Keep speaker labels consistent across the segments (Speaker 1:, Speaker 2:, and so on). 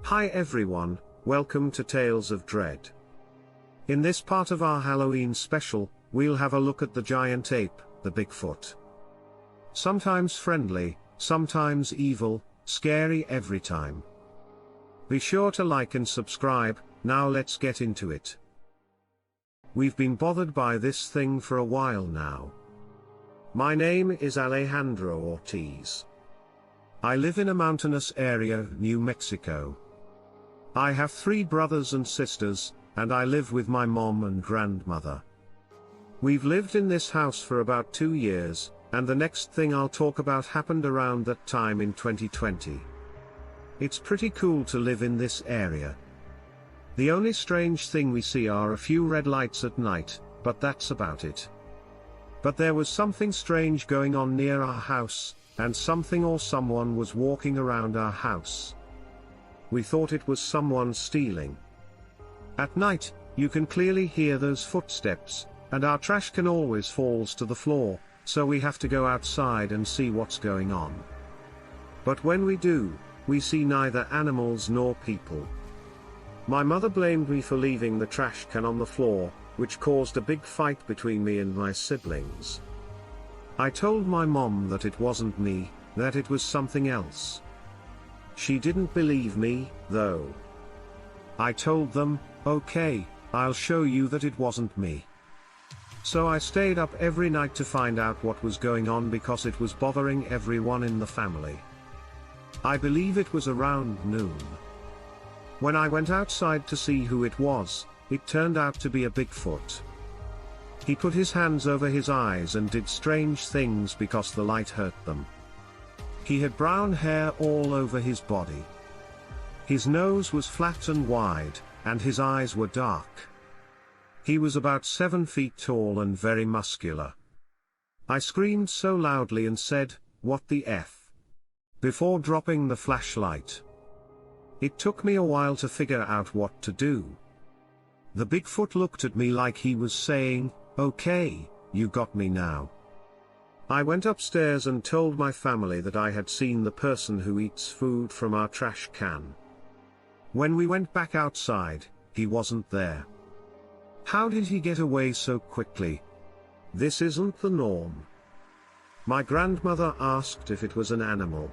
Speaker 1: Hi everyone, welcome to Tales of Dread. In this part of our Halloween special, we'll have a look at the giant ape, the Bigfoot. Sometimes friendly, sometimes evil, scary every time. Be sure to like and subscribe. Now let's get into it. We've been bothered by this thing for a while now. My name is Alejandro Ortiz. I live in a mountainous area, New Mexico. I have 3 brothers and sisters, and I live with my mom and grandmother. We've lived in this house for about 2 years, and the next thing I'll talk about happened around that time in 2020. It's pretty cool to live in this area. The only strange thing we see are a few red lights at night, but that's about it. But there was something strange going on near our house, and something or someone was walking around our house. We thought it was someone stealing. At night, you can clearly hear those footsteps, and our trash can always falls to the floor, so we have to go outside and see what's going on. But when we do, we see neither animals nor people. My mother blamed me for leaving the trash can on the floor, which caused a big fight between me and my siblings. I told my mom that it wasn't me, that it was something else. She didn't believe me, though. I told them, okay, I'll show you that it wasn't me. So I stayed up every night to find out what was going on because it was bothering everyone in the family. I believe it was around noon. When I went outside to see who it was, it turned out to be a Bigfoot. He put his hands over his eyes and did strange things because the light hurt them. He had brown hair all over his body. His nose was flat and wide, and his eyes were dark. He was about 7 feet tall and very muscular. I screamed so loudly and said, "What the F?" before dropping the flashlight. It took me a while to figure out what to do. The Bigfoot looked at me like he was saying, "Okay, you got me now." I went upstairs and told my family that I had seen the person who eats food from our trash can. When we went back outside, he wasn't there. How did he get away so quickly? This isn't the norm. My grandmother asked if it was an animal.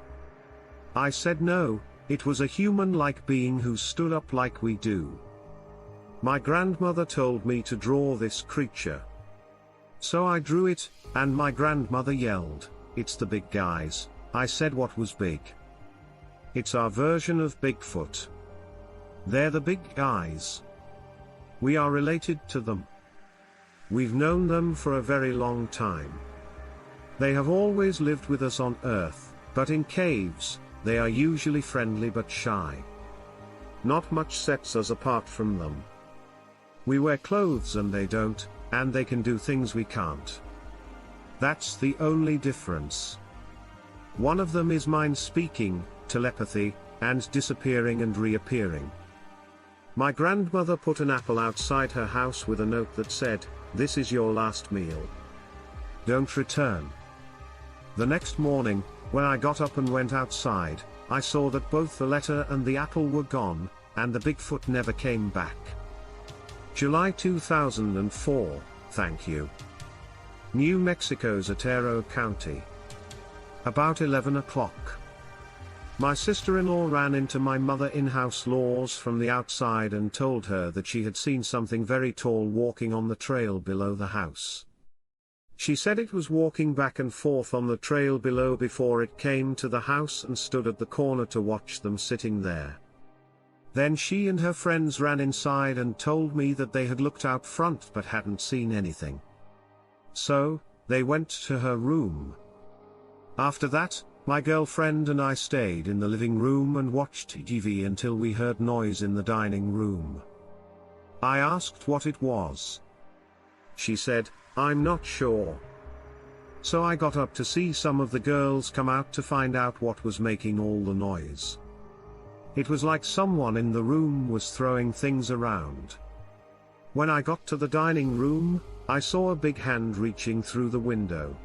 Speaker 1: I said no, it was a human-like being who stood up like we do. My grandmother told me to draw this creature. So I drew it, and my grandmother yelled, "It's the big guys." I said what was big. It's our version of Bigfoot. They're the big guys. We are related to them. We've known them for a very long time. They have always lived with us on Earth, but in caves, they are usually friendly but shy. Not much sets us apart from them. We wear clothes and they don't, and they can do things we can't. That's the only difference. One of them is mind speaking, telepathy, and disappearing and reappearing. My grandmother put an apple outside her house with a note that said, "This is your last meal. Don't return." The next morning, when I got up and went outside, I saw that both the letter and the apple were gone, and the Bigfoot never came back. July 2004, thank you. New Mexico's Otero County. About 11 o'clock. My sister-in-law ran into my mother-in-house-laws from the outside and told her that she had seen something very tall walking on the trail below the house. She said it was walking back and forth on the trail below before it came to the house and stood at the corner to watch them sitting there. Then she and her friends ran inside and told me that they had looked out front but hadn't seen anything. So, they went to her room. After that, my girlfriend and I stayed in the living room and watched TV until we heard noise in the dining room. I asked what it was. She said, "I'm not sure." So I got up to see some of the girls come out to find out what was making all the noise. It was like someone in the room was throwing things around. When I got to the dining room, I saw a big hand reaching through the window.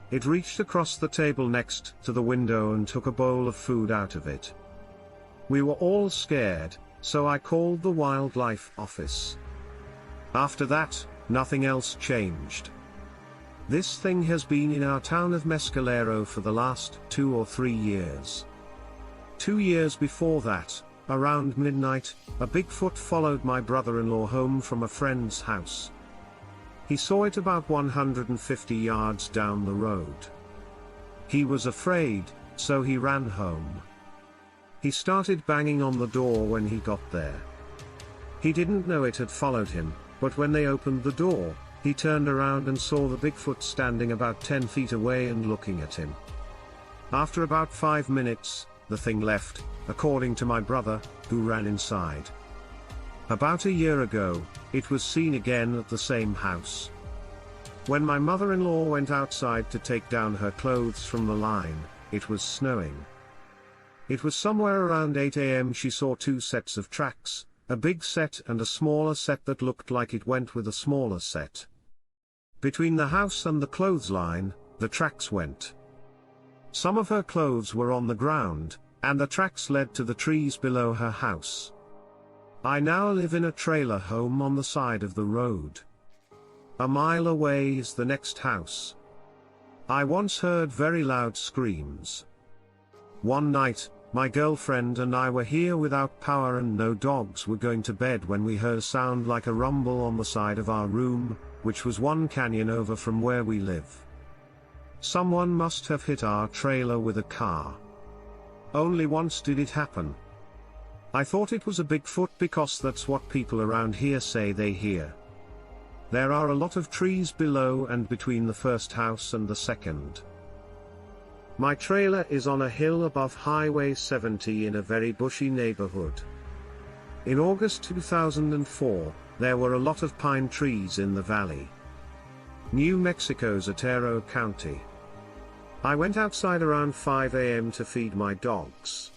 Speaker 1: It reached across the table next to the window and took a bowl of food out of it. We were all scared, so I called the wildlife office. After that, nothing else changed. This thing has been in our town of Mescalero for the last 2 or 3 years. 2 years before that, around midnight, a Bigfoot followed my brother-in-law home from a friend's house. He saw it about 150 yards down the road. He was afraid, so he ran home. He started banging on the door when he got there. He didn't know it had followed him, but when they opened the door, he turned around and saw the Bigfoot standing about 10 feet away and looking at him. After about 5 minutes, the thing left, according to my brother, who ran inside. About a year ago, it was seen again at the same house. When my mother-in-law went outside to take down her clothes from the line, it was snowing. It was somewhere around 8 a.m. She saw 2 sets of tracks, a big set and a smaller set that looked like it went with a smaller set. Between the house and the clothesline, the tracks went. Some of her clothes were on the ground, and the tracks led to the trees below her house. I now live in a trailer home on the side of the road. A mile away is the next house. I once heard very loud screams. One night, my girlfriend and I were here without power and no dogs were going to bed when we heard a sound like a rumble on the side of our room, which was 1 canyon over from where we live. Someone must have hit our trailer with a car. Only once did it happen. I thought it was a Bigfoot because that's what people around here say they hear. There are a lot of trees below and between the first house and the second. My trailer is on a hill above Highway 70 in a very bushy neighborhood. In August 2004, there were a lot of pine trees in the valley. New Mexico's Otero County. I went outside around 5 a.m. to feed my dogs.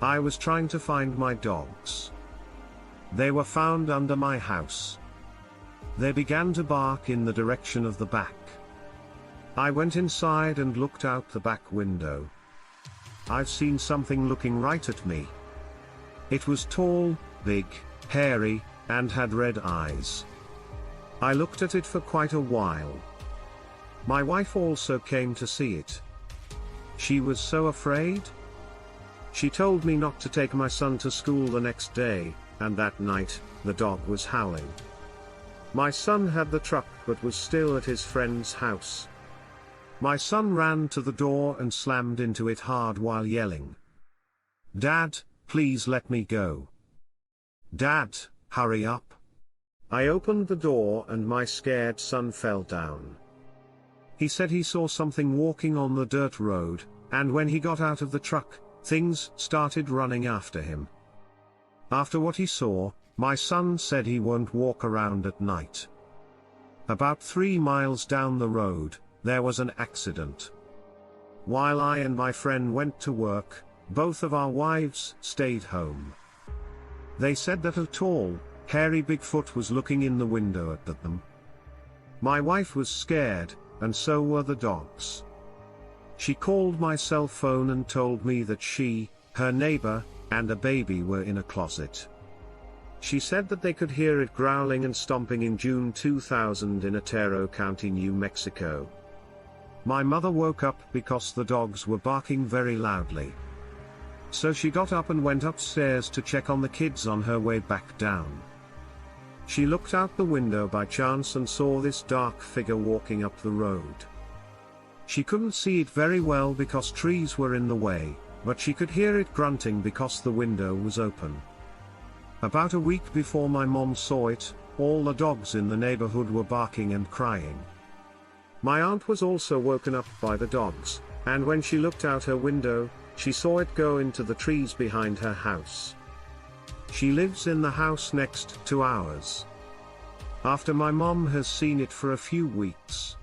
Speaker 1: I was trying to find my dogs. They were found under my house. They began to bark in the direction of the back. I went inside and looked out the back window. I've seen something looking right at me. It was tall, big, hairy, and had red eyes. I looked at it for quite a while. My wife also came to see it. She was so afraid. She told me not to take my son to school the next day, and that night, the dog was howling. My son had the truck but was still at his friend's house. My son ran to the door and slammed into it hard while yelling, "Dad, please let me go. Dad, hurry up." I opened the door and my scared son fell down. He said he saw something walking on the dirt road, and when he got out of the truck, things started running after him. After what he saw, my son said he won't walk around at night. About 3 miles down the road, there was an accident. While I and my friend went to work, both of our wives stayed home. They said that a tall, hairy Bigfoot was looking in the window at them. My wife was scared, and so were the dogs. She called my cell phone and told me that she, her neighbor, and a baby were in a closet. She said that they could hear it growling and stomping in June 2000 in Otero County, New Mexico. My mother woke up because the dogs were barking very loudly. So she got up and went upstairs to check on the kids on her way back down. She looked out the window by chance and saw this dark figure walking up the road. She couldn't see it very well because trees were in the way, but she could hear it grunting because the window was open. About a week before my mom saw it, all the dogs in the neighborhood were barking and crying. My aunt was also woken up by the dogs, and when she looked out her window, she saw it go into the trees behind her house. She lives in the house next to ours. After my mom has seen it for a few weeks.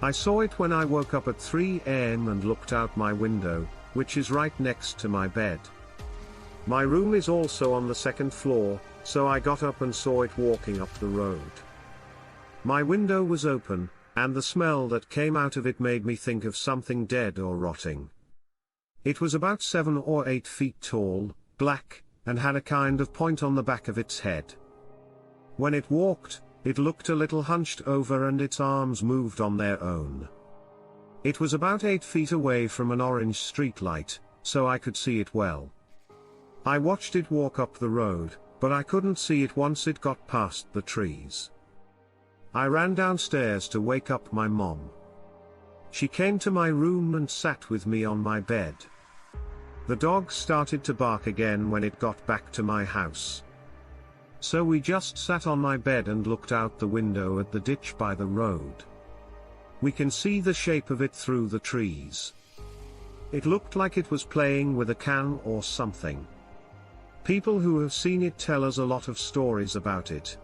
Speaker 1: I saw it when I woke up at 3 a.m. and looked out my window, which is right next to my bed. My room is also on the 2nd floor, so I got up and saw it walking up the road. My window was open, and the smell that came out of it made me think of something dead or rotting. It was about 7 or 8 feet tall, black, and had a kind of point on the back of its head. When it walked, it looked a little hunched over and its arms moved on their own. It was about 8 feet away from an orange streetlight, so I could see it well. I watched it walk up the road, but I couldn't see it once it got past the trees. I ran downstairs to wake up my mom. She came to my room and sat with me on my bed. The dog started to bark again when it got back to my house. So we just sat on my bed and looked out the window at the ditch by the road. We can see the shape of it through the trees. It looked like it was playing with a can or something. People who have seen it tell us a lot of stories about it.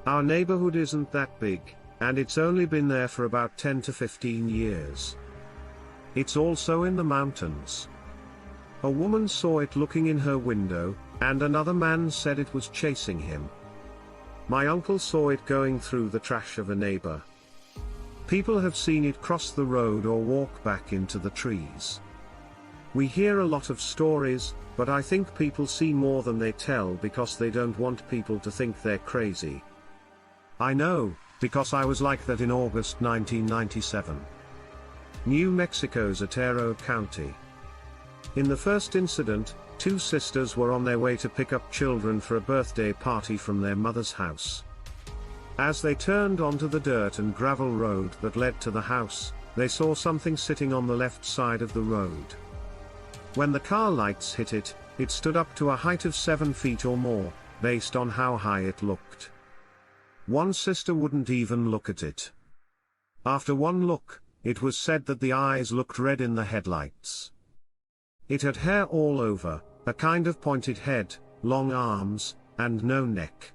Speaker 1: Our neighborhood isn't that big, and it's only been there for about 10 to 15 years. It's also in the mountains. A woman saw it looking in her window, and another man said it was chasing him. My uncle saw it going through the trash of a neighbor. People have seen it cross the road or walk back into the trees. We hear a lot of stories, but I think people see more than they tell because they don't want people to think they're crazy. I know, because I was like that in August 1997. New Mexico's Otero County. In the first incident, 2 sisters were on their way to pick up children for a birthday party from their mother's house. As they turned onto the dirt and gravel road that led to the house, they saw something sitting on the left side of the road. When the car lights hit it, it stood up to a height of 7 feet or more, based on how high it looked. One sister wouldn't even look at it. After one look, it was said that the eyes looked red in the headlights. It had hair all over, a kind of pointed head, long arms, and no neck.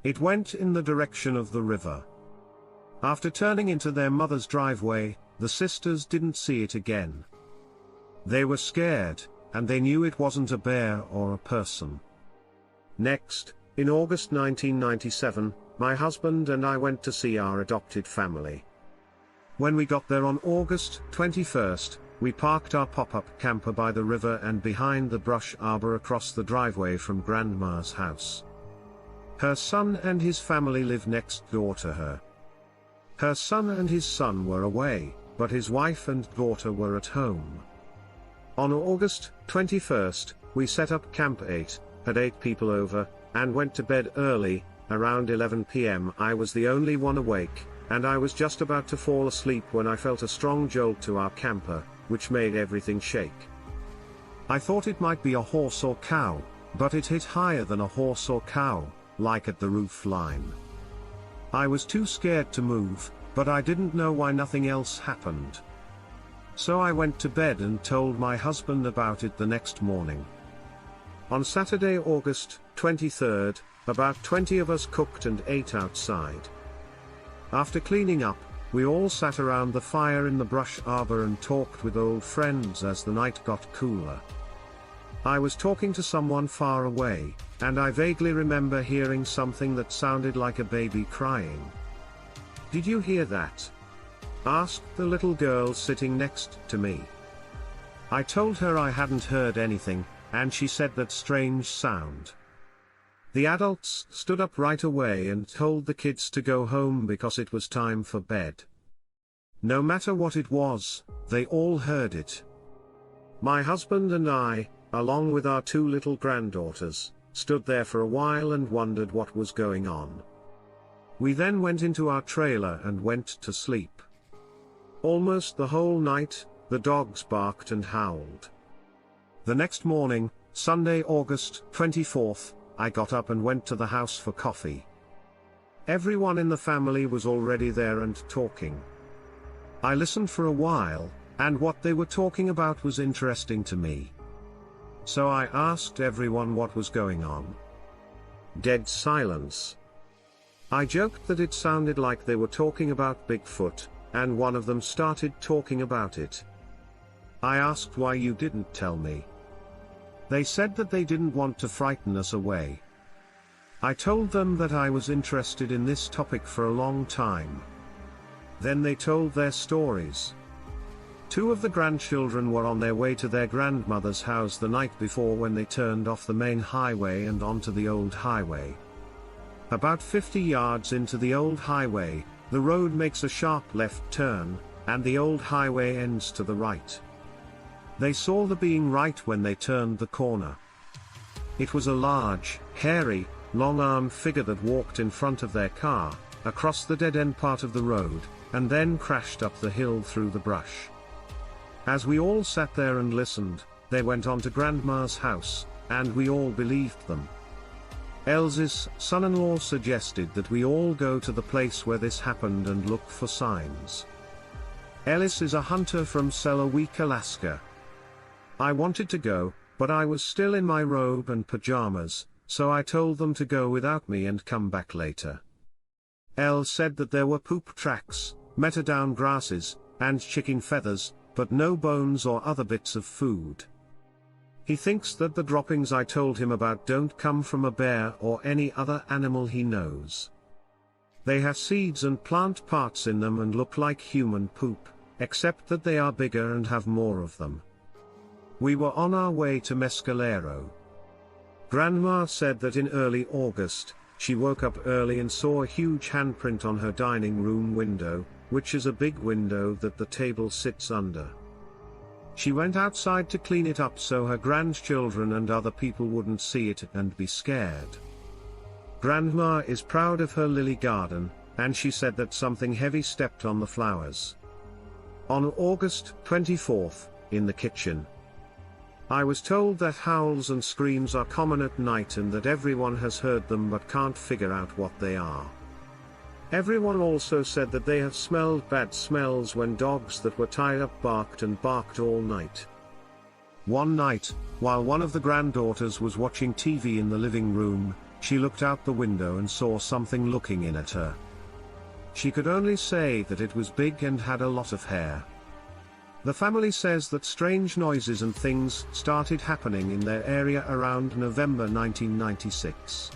Speaker 1: It went in the direction of the river. After turning into their mother's driveway, the sisters didn't see it again. They were scared, and they knew it wasn't a bear or a person. Next, in August 1997, my husband and I went to see our adopted family. When we got there on August 21st, we parked our pop-up camper by the river and behind the brush arbor across the driveway from Grandma's house. Her son and his family live next door to her. Her son and his son were away, but his wife and daughter were at home. On August 21st, we set up Camp 8, had 8 people over, and went to bed early. Around 11 p.m. I was the only one awake, and I was just about to fall asleep when I felt a strong jolt to our camper, which made everything shake. I thought it might be a horse or cow, but it hit higher than a horse or cow, like at the roof line. I was too scared to move, but I didn't know why nothing else happened. So I went to bed and told my husband about it the next morning. On Saturday, August 23rd, about 20 of us cooked and ate outside. After cleaning up, we all sat around the fire in the brush arbor and talked with old friends as the night got cooler. I was talking to someone far away, and I vaguely remember hearing something that sounded like a baby crying. "Did you hear that?" asked the little girl sitting next to me. I told her I hadn't heard anything, and she said that strange sound. The adults stood up right away and told the kids to go home because it was time for bed. No matter what it was, they all heard it. My husband and I, along with our 2 little granddaughters, stood there for a while and wondered what was going on. We then went into our trailer and went to sleep. Almost the whole night, the dogs barked and howled. The next morning, Sunday, August 24th, I got up and went to the house for coffee. Everyone in the family was already there and talking. I listened for a while, and what they were talking about was interesting to me. So I asked everyone what was going on. Dead silence. I joked that it sounded like they were talking about Bigfoot, and one of them started talking about it. I asked why you didn't tell me. They said that they didn't want to frighten us away. I told them that I was interested in this topic for a long time. Then they told their stories. Two of the grandchildren were on their way to their grandmother's house the night before when they turned off the main highway and onto the old highway. About 50 yards into the old highway, the road makes a sharp left turn, and the old highway ends to the right. They saw the being right when they turned the corner. It was a large, hairy, long-armed figure that walked in front of their car, across the dead-end part of the road, and then crashed up the hill through the brush. As we all sat there and listened, they went on to Grandma's house, and we all believed them. Elsie's son-in-law suggested that we all go to the place where this happened and look for signs. Ellis is a hunter from Selawik, Alaska. I wanted to go, but I was still in my robe and pajamas, so I told them to go without me and come back later. Elle said that there were poop tracks, metadown grasses, and chicken feathers, but no bones or other bits of food. He thinks that the droppings I told him about don't come from a bear or any other animal he knows. They have seeds and plant parts in them and look like human poop, except that they are bigger and have more of them. We were on our way to Mescalero. Grandma said that in early August, she woke up early and saw a huge handprint on her dining room window, which is a big window that the table sits under. She went outside to clean it up so her grandchildren and other people wouldn't see it and be scared. Grandma is proud of her lily garden, and she said that something heavy stepped on the flowers. On August 24th, in the kitchen, I was told that howls and screams are common at night and that everyone has heard them but can't figure out what they are. Everyone also said that they have smelled bad smells when dogs that were tied up barked and barked all night. One night, while one of the granddaughters was watching TV in the living room, she looked out the window and saw something looking in at her. She could only say that it was big and had a lot of hair. The family says that strange noises and things started happening in their area around November 1996.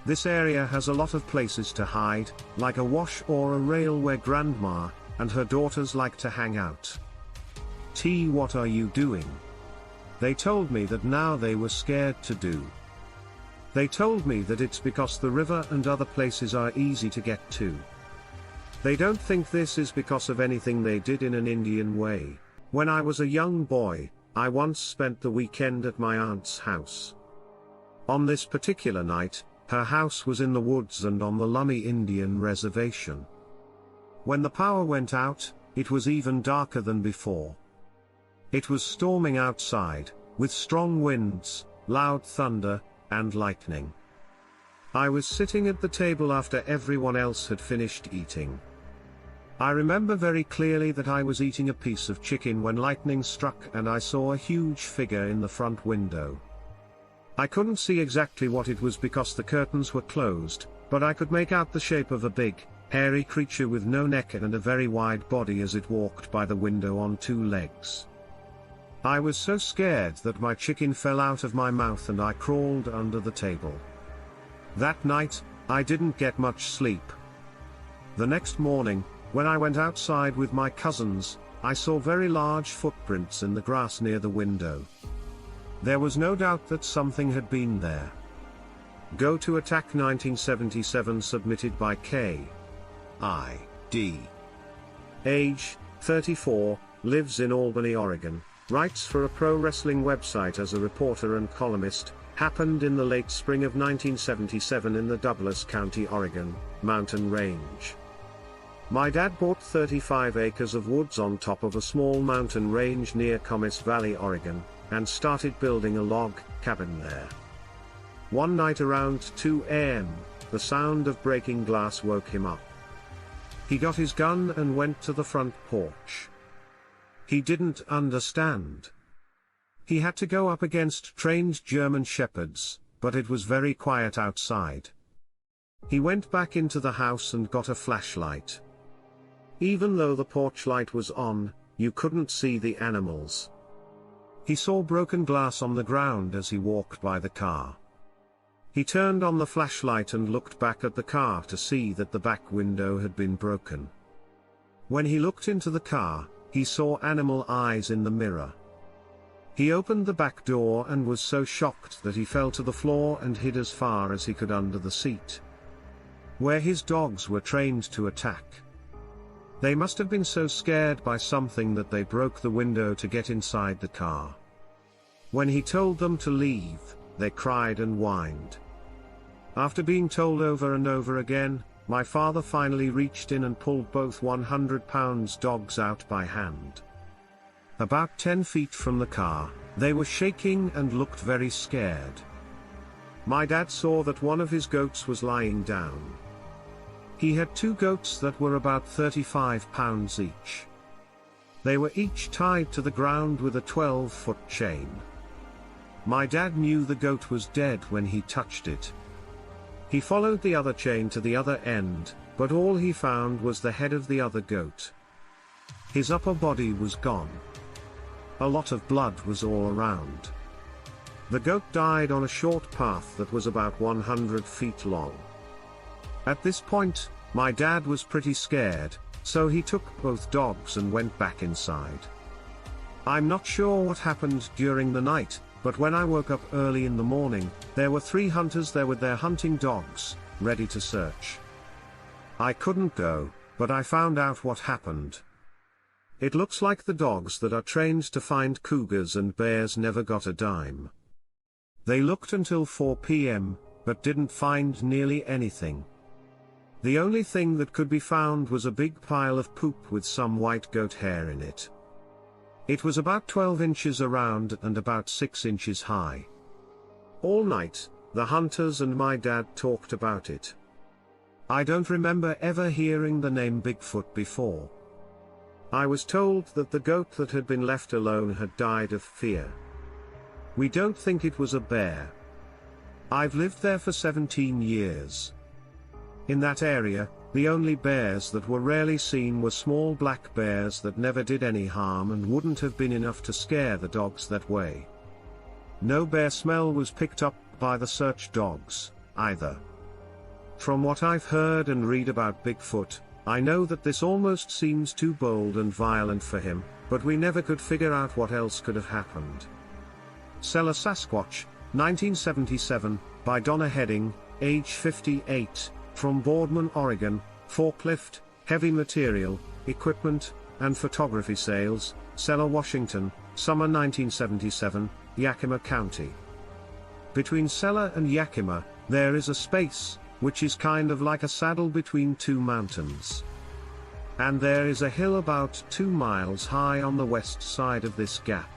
Speaker 1: This area has a lot of places to hide, like a wash or a rail where Grandma and her daughters like to hang out. What are you doing? They told me that now they were scared to do. They told me that it's because the river and other places are easy to get to. They don't think this is because of anything they did in an Indian way. When I was a young boy, I once spent the weekend at my aunt's house. On this particular night, her house was in the woods and on the Lummi Indian reservation. When the power went out, it was even darker than before. It was storming outside, with strong winds, loud thunder, and lightning. I was sitting at the table after everyone else had finished eating. I remember very clearly that I was eating a piece of chicken when lightning struck and I saw a huge figure in the front window. I couldn't see exactly what it was because the curtains were closed, but I could make out the shape of a big, hairy creature with no neck and a very wide body as it walked by the window on two legs. I was so scared that my chicken fell out of my mouth and I crawled under the table. That night, I didn't get much sleep. The next morning, when I went outside with my cousins, I saw very large footprints in the grass near the window. There was no doubt that something had been there. Go to Attack 1977 submitted by K.I.D. Age, 34, lives in Albany, Oregon, writes for a pro wrestling website as a reporter and columnist, happened in the late spring of 1977 in the Douglas County, Oregon, mountain range. My dad bought 35 acres of woods on top of a small mountain range near Comiss Valley, Oregon, and started building a log cabin there. One night around 2 a.m., the sound of breaking glass woke him up. He got his gun and went to the front porch. He didn't understand. He had to go up against trained German shepherds, but it was very quiet outside. He went back into the house and got a flashlight. Even though the porch light was on, you couldn't see the animals. He saw broken glass on the ground as he walked by the car. He turned on the flashlight and looked back at the car to see that the back window had been broken. When he looked into the car, he saw animal eyes in the mirror. He opened the back door and was so shocked that he fell to the floor and hid as far as he could under the seat, where his dogs were trained to attack. They must have been so scared by something that they broke the window to get inside the car. When he told them to leave, they cried and whined. After being told over and over again, my father finally reached in and pulled both 100-pound dogs out by hand. About 10 feet from the car, they were shaking and looked very scared. My dad saw that one of his goats was lying down. He had 2 goats that were about 35 pounds each. They were each tied to the ground with a 12-foot chain. My dad knew the goat was dead when he touched it. He followed the other chain to the other end, but all he found was the head of the other goat. His upper body was gone. A lot of blood was all around. The goat died on a short path that was about 100 feet long. At this point, my dad was pretty scared, so he took both dogs and went back inside. I'm not sure what happened during the night, but when I woke up early in the morning, there were 3 hunters there with their hunting dogs, ready to search. I couldn't go, but I found out what happened. It looks like the dogs that are trained to find cougars and bears never got a dime. They looked until 4 p.m., but didn't find nearly anything. The only thing that could be found was a big pile of poop with some white goat hair in it. It was about 12 inches around and about 6 inches high. All night, the hunters and my dad talked about it. I don't remember ever hearing the name Bigfoot before. I was told that the goat that had been left alone had died of fear. We don't think it was a bear. I've lived there for 17 years. In that area, the only bears that were rarely seen were small black bears that never did any harm and wouldn't have been enough to scare the dogs that way. No bear smell was picked up by the search dogs, either. From what I've heard and read about Bigfoot, I know that this almost seems too bold and violent for him, but we never could figure out what else could have happened. Seller Sasquatch, 1977, by Donna Heading, age 58, from Boardman, Oregon, forklift, heavy material, equipment, and photography sales, Seller Washington, summer 1977, Yakima County. Between Seller and Yakima, there is a space, which is kind of like a saddle between 2 mountains. And there is a hill about 2 miles high on the west side of this gap.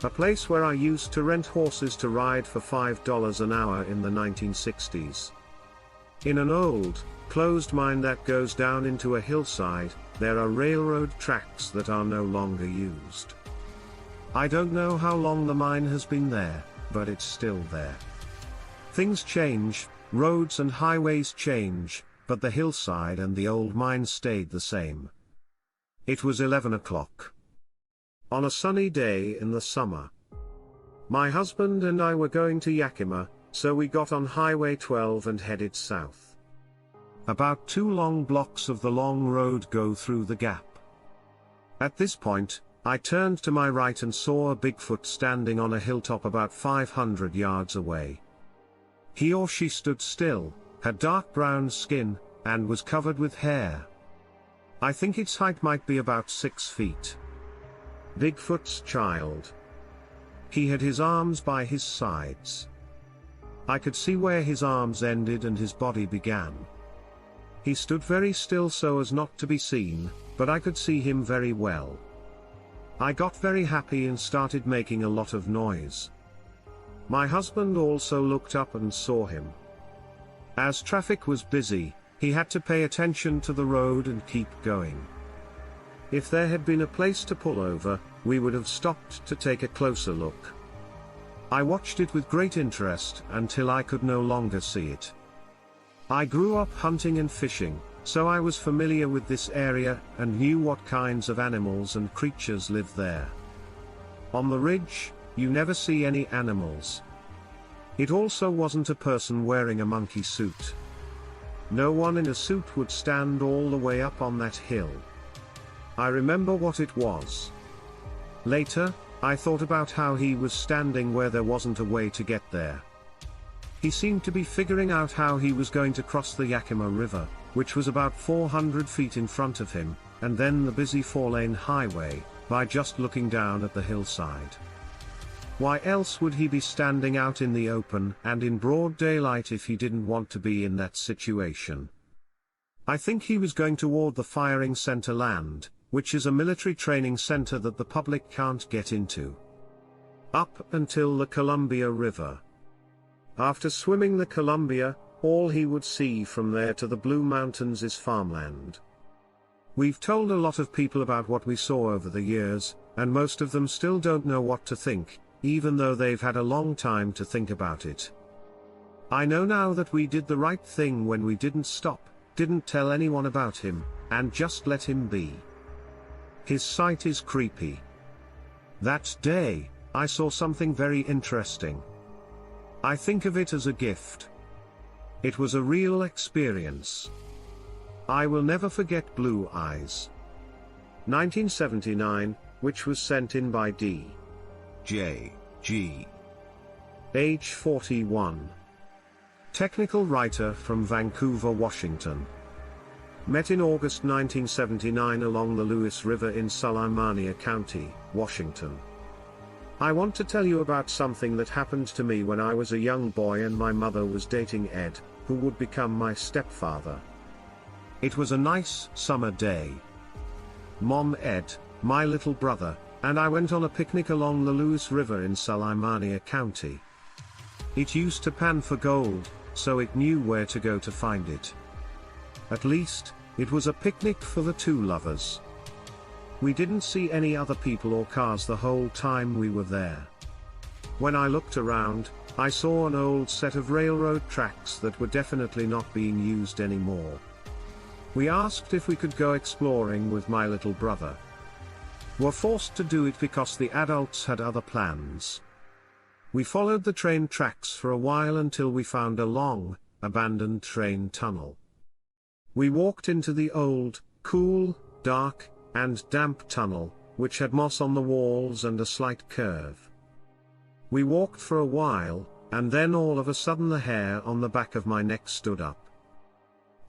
Speaker 1: A place where I used to rent horses to ride for $5 an hour in the 1960s. In an old, closed mine that goes down into a hillside, there are railroad tracks that are no longer used. I don't know how long the mine has been there, but it's still there. Things change, roads and highways change, but the hillside and the old mine stayed the same. It was 11 o'clock. On a sunny day in the summer. My husband and I were going to Yakima, so we got on Highway 12 and headed south. About 2 long blocks of the long road go through the gap. At this point, I turned to my right and saw a Bigfoot standing on a hilltop about 500 yards away. He or she stood still, had dark brown skin, and was covered with hair. I think its height might be about 6 feet. Bigfoot's child. He had his arms by his sides. I could see where his arms ended and his body began. He stood very still so as not to be seen, but I could see him very well. I got very happy and started making a lot of noise. My husband also looked up and saw him. As traffic was busy, he had to pay attention to the road and keep going. If there had been a place to pull over, we would have stopped to take a closer look. I watched it with great interest until I could no longer see it. I grew up hunting and fishing, so I was familiar with this area and knew what kinds of animals and creatures live there. On the ridge, you never see any animals. It also wasn't a person wearing a monkey suit. No one in a suit would stand all the way up on that hill. I remember what it was. Later, I thought about how he was standing where there wasn't a way to get there. He seemed to be figuring out how he was going to cross the Yakima River, which was about 400 feet in front of him, and then the busy 4-lane highway, by just looking down at the hillside. Why else would he be standing out in the open and in broad daylight if he didn't want to be in that situation? I think he was going toward the firing center land, which is a military training center that the public can't get into. Up until the Columbia River. After swimming the Columbia, all he would see from there to the Blue Mountains is farmland. We've told a lot of people about what we saw over the years, and most of them still don't know what to think, even though they've had a long time to think about it. I know now that we did the right thing when we didn't stop, didn't tell anyone about him, and just let him be. His sight is creepy. That day, I saw something very interesting. I think of it as a gift. It was a real experience. I will never forget Blue Eyes. 1979, which was sent in by D.J. G. Age 41. Technical writer from Vancouver, Washington. Met in August 1979 along the Lewis River in Sulaymaniyah County, Washington. I want to tell you about something that happened to me when I was a young boy and my mother was dating Ed, who would become my stepfather. It was a nice summer day. Mom, Ed, my little brother, and I went on a picnic along the Lewis River in Sulaymaniyah County. It used to pan for gold, so it knew where to go to find it. At least, it was a picnic for the two lovers. We didn't see any other people or cars the whole time we were there. When I looked around, I saw an old set of railroad tracks that were definitely not being used anymore. We asked if we could go exploring with my little brother. Were forced to do it because the adults had other plans. We followed the train tracks for a while until we found a long, abandoned train tunnel. We walked into the old, cool, dark, and damp tunnel, which had moss on the walls and a slight curve. We walked for a while, and then all of a sudden the hair on the back of my neck stood up.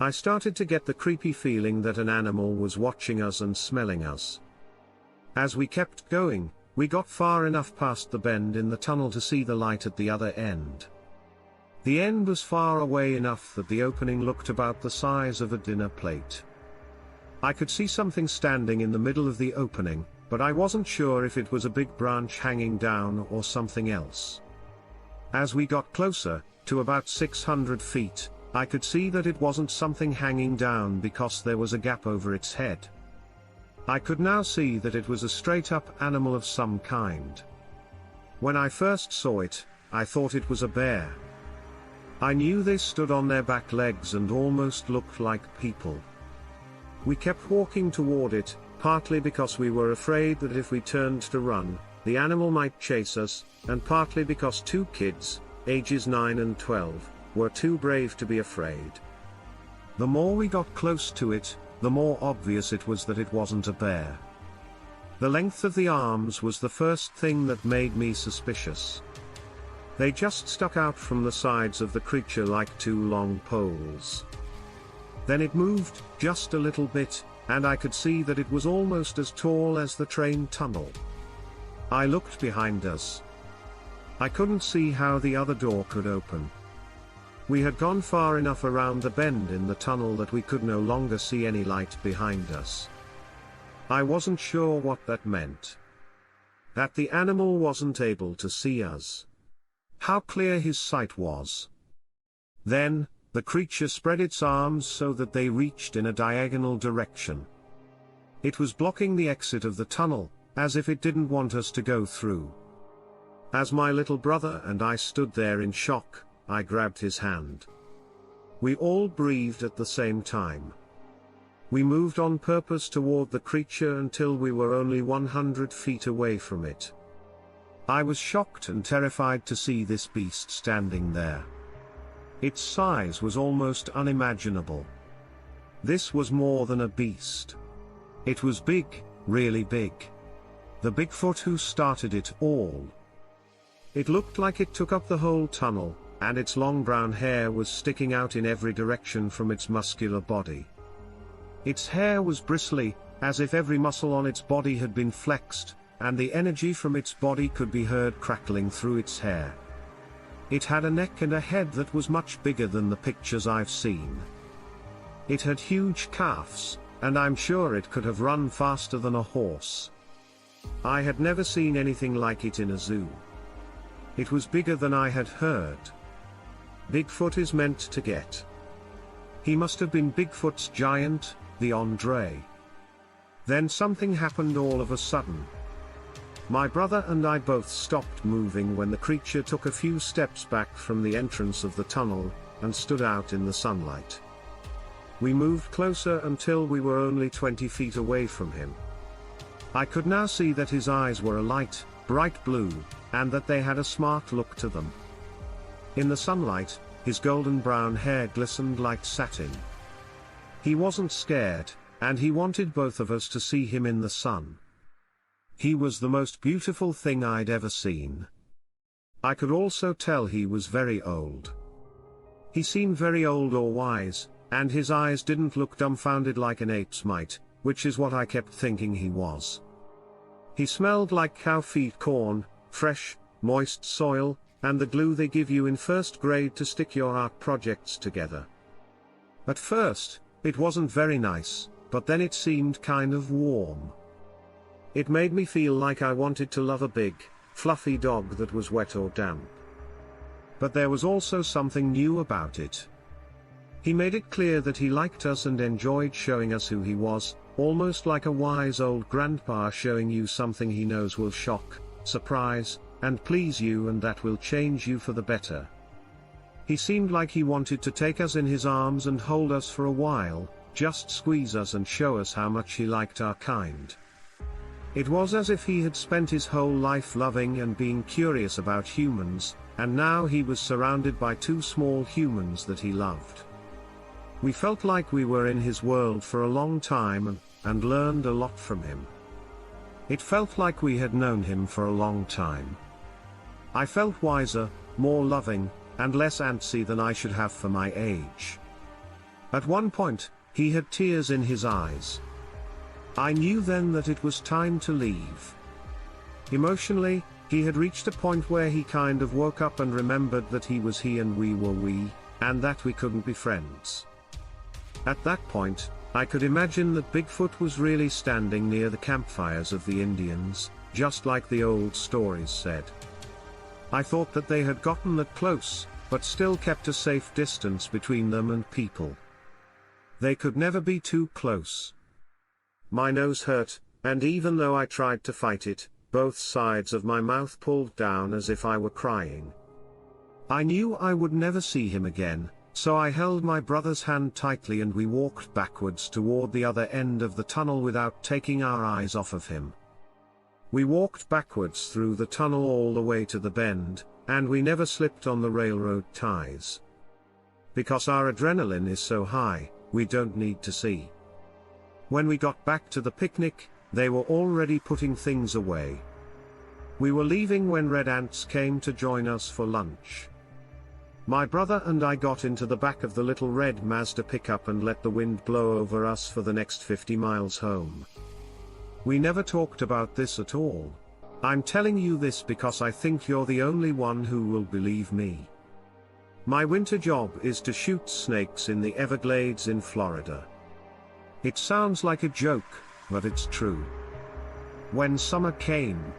Speaker 1: I started to get the creepy feeling that an animal was watching us and smelling us. As we kept going, we got far enough past the bend in the tunnel to see the light at the other end. The end was far away enough that the opening looked about the size of a dinner plate. I could see something standing in the middle of the opening, but I wasn't sure if it was a big branch hanging down or something else. As we got closer, to about 600 feet, I could see that it wasn't something hanging down because there was a gap over its head. I could now see that it was a straight-up animal of some kind. When I first saw it, I thought it was a bear. I knew they stood on their back legs and almost looked like people. We kept walking toward it, partly because we were afraid that if we turned to run, the animal might chase us, and partly because two kids, ages 9 and 12, were too brave to be afraid. The more we got close to it, the more obvious it was that it wasn't a bear. The length of the arms was the first thing that made me suspicious. They just stuck out from the sides of the creature like two long poles. Then it moved, just a little bit, and I could see that it was almost as tall as the train tunnel. I looked behind us. I couldn't see how the other door could open. We had gone far enough around the bend in the tunnel that we could no longer see any light behind us. I wasn't sure what that meant. That the animal wasn't able to see us. How clear his sight was. Then, the creature spread its arms so that they reached in a diagonal direction. It was blocking the exit of the tunnel, as if it didn't want us to go through. As my little brother and I stood there in shock, I grabbed his hand. We all breathed at the same time. We moved on purpose toward the creature until we were only 100 feet away from it. I was shocked and terrified to see this beast standing there. Its size was almost unimaginable. This was more than a beast. It was big, really big. The Bigfoot who started it all. It looked like it took up the whole tunnel, and its long brown hair was sticking out in every direction from its muscular body. Its hair was bristly, as if every muscle on its body had been flexed, and the energy from its body could be heard crackling through its hair. It had a neck and a head that was much bigger than the pictures I've seen. It had huge calves, and I'm sure it could have run faster than a horse. I had never seen anything like it in a zoo. It was bigger than I had heard. Bigfoot is meant to get. He must have been Bigfoot's giant, the Andre. Then something happened all of a sudden. My brother and I both stopped moving when the creature took a few steps back from the entrance of the tunnel, and stood out in the sunlight. We moved closer until we were only 20 feet away from him. I could now see that his eyes were a light, bright blue, and that they had a smart look to them. In the sunlight, his golden brown hair glistened like satin. He wasn't scared, and he wanted both of us to see him in the sun. He was the most beautiful thing I'd ever seen. I could also tell he was very old. He seemed very old or wise, and his eyes didn't look dumbfounded like an ape's might, which is what I kept thinking he was. He smelled like cow feed corn, fresh, moist soil, and the glue they give you in first grade to stick your art projects together. At first, it wasn't very nice, but then it seemed kind of warm. It made me feel like I wanted to love a big, fluffy dog that was wet or damp. But there was also something new about it. He made it clear that he liked us and enjoyed showing us who he was, almost like a wise old grandpa showing you something he knows will shock, surprise, and please you, and that will change you for the better. He seemed like he wanted to take us in his arms and hold us for a while, just squeeze us and show us how much he liked our kind. It was as if he had spent his whole life loving and being curious about humans, and now he was surrounded by two small humans that he loved. We felt like we were in his world for a long time and learned a lot from him. It felt like we had known him for a long time. I felt wiser, more loving, and less antsy than I should have for my age. At one point, he had tears in his eyes. I knew then that it was time to leave. Emotionally, he had reached a point where he kind of woke up and remembered that he was he and we were we, and that we couldn't be friends. At that point, I could imagine that Bigfoot was really standing near the campfires of the Indians, just like the old stories said. I thought that they had gotten that close, but still kept a safe distance between them and people. They could never be too close. My nose hurt, and even though I tried to fight it, both sides of my mouth pulled down as if I were crying. I knew I would never see him again, so I held my brother's hand tightly and we walked backwards toward the other end of the tunnel without taking our eyes off of him. We walked backwards through the tunnel all the way to the bend, and we never slipped on the railroad ties. Because our adrenaline is so high, we don't need to see. When we got back to the picnic, they were already putting things away. We were leaving when red ants came to join us for lunch. My brother and I got into the back of the little red Mazda pickup and let the wind blow over us for the next 50 miles home. We never talked about this at all. I'm telling you this because I think you're the only one who will believe me. My winter job is to shoot snakes in the Everglades in Florida. It sounds like a joke, but it's true. When summer came,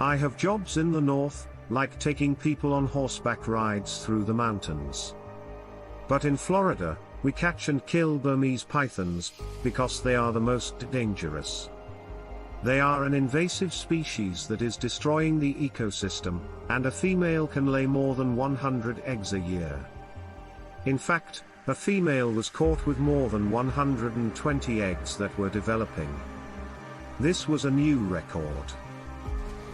Speaker 1: I have jobs in the north, like taking people on horseback rides through the mountains. But in Florida, we catch and kill Burmese pythons, because they are the most dangerous. They are an invasive species that is destroying the ecosystem, and a female can lay more than 100 eggs a year. In fact, a female was caught with more than 120 eggs that were developing. This was a new record.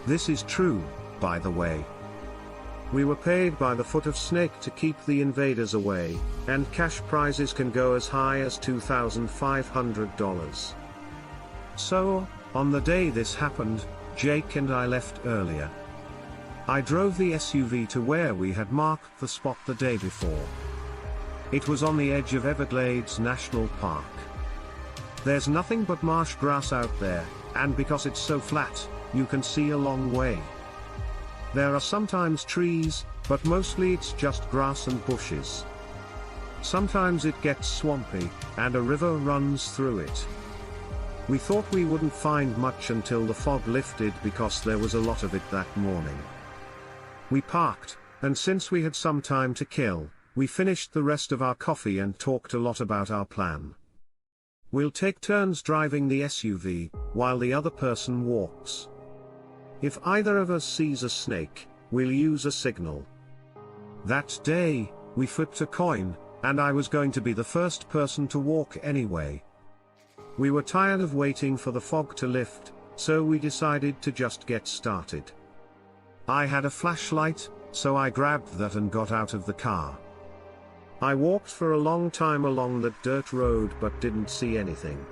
Speaker 1: This is true, by the way. We were paid by the foot of snake to keep the invaders away, and cash prizes can go as high as $2,500. So, on the day this happened, Jake and I left earlier. I drove the SUV to where we had marked the spot the day before. It was on the edge of Everglades National Park. There's nothing but marsh grass out there, and because it's so flat, you can see a long way. There are sometimes trees, but mostly it's just grass and bushes. Sometimes it gets swampy, and a river runs through it. We thought we wouldn't find much until the fog lifted because there was a lot of it that morning. We parked, and since we had some time to kill, we finished the rest of our coffee and talked a lot about our plan. We'll take turns driving the SUV, while the other person walks. If either of us sees a snake, we'll use a signal. That day, we flipped a coin, and I was going to be the first person to walk anyway. We were tired of waiting for the fog to lift, so we decided to just get started. I had a flashlight, so I grabbed that and got out of the car. I walked for a long time along that dirt road but didn't see anything.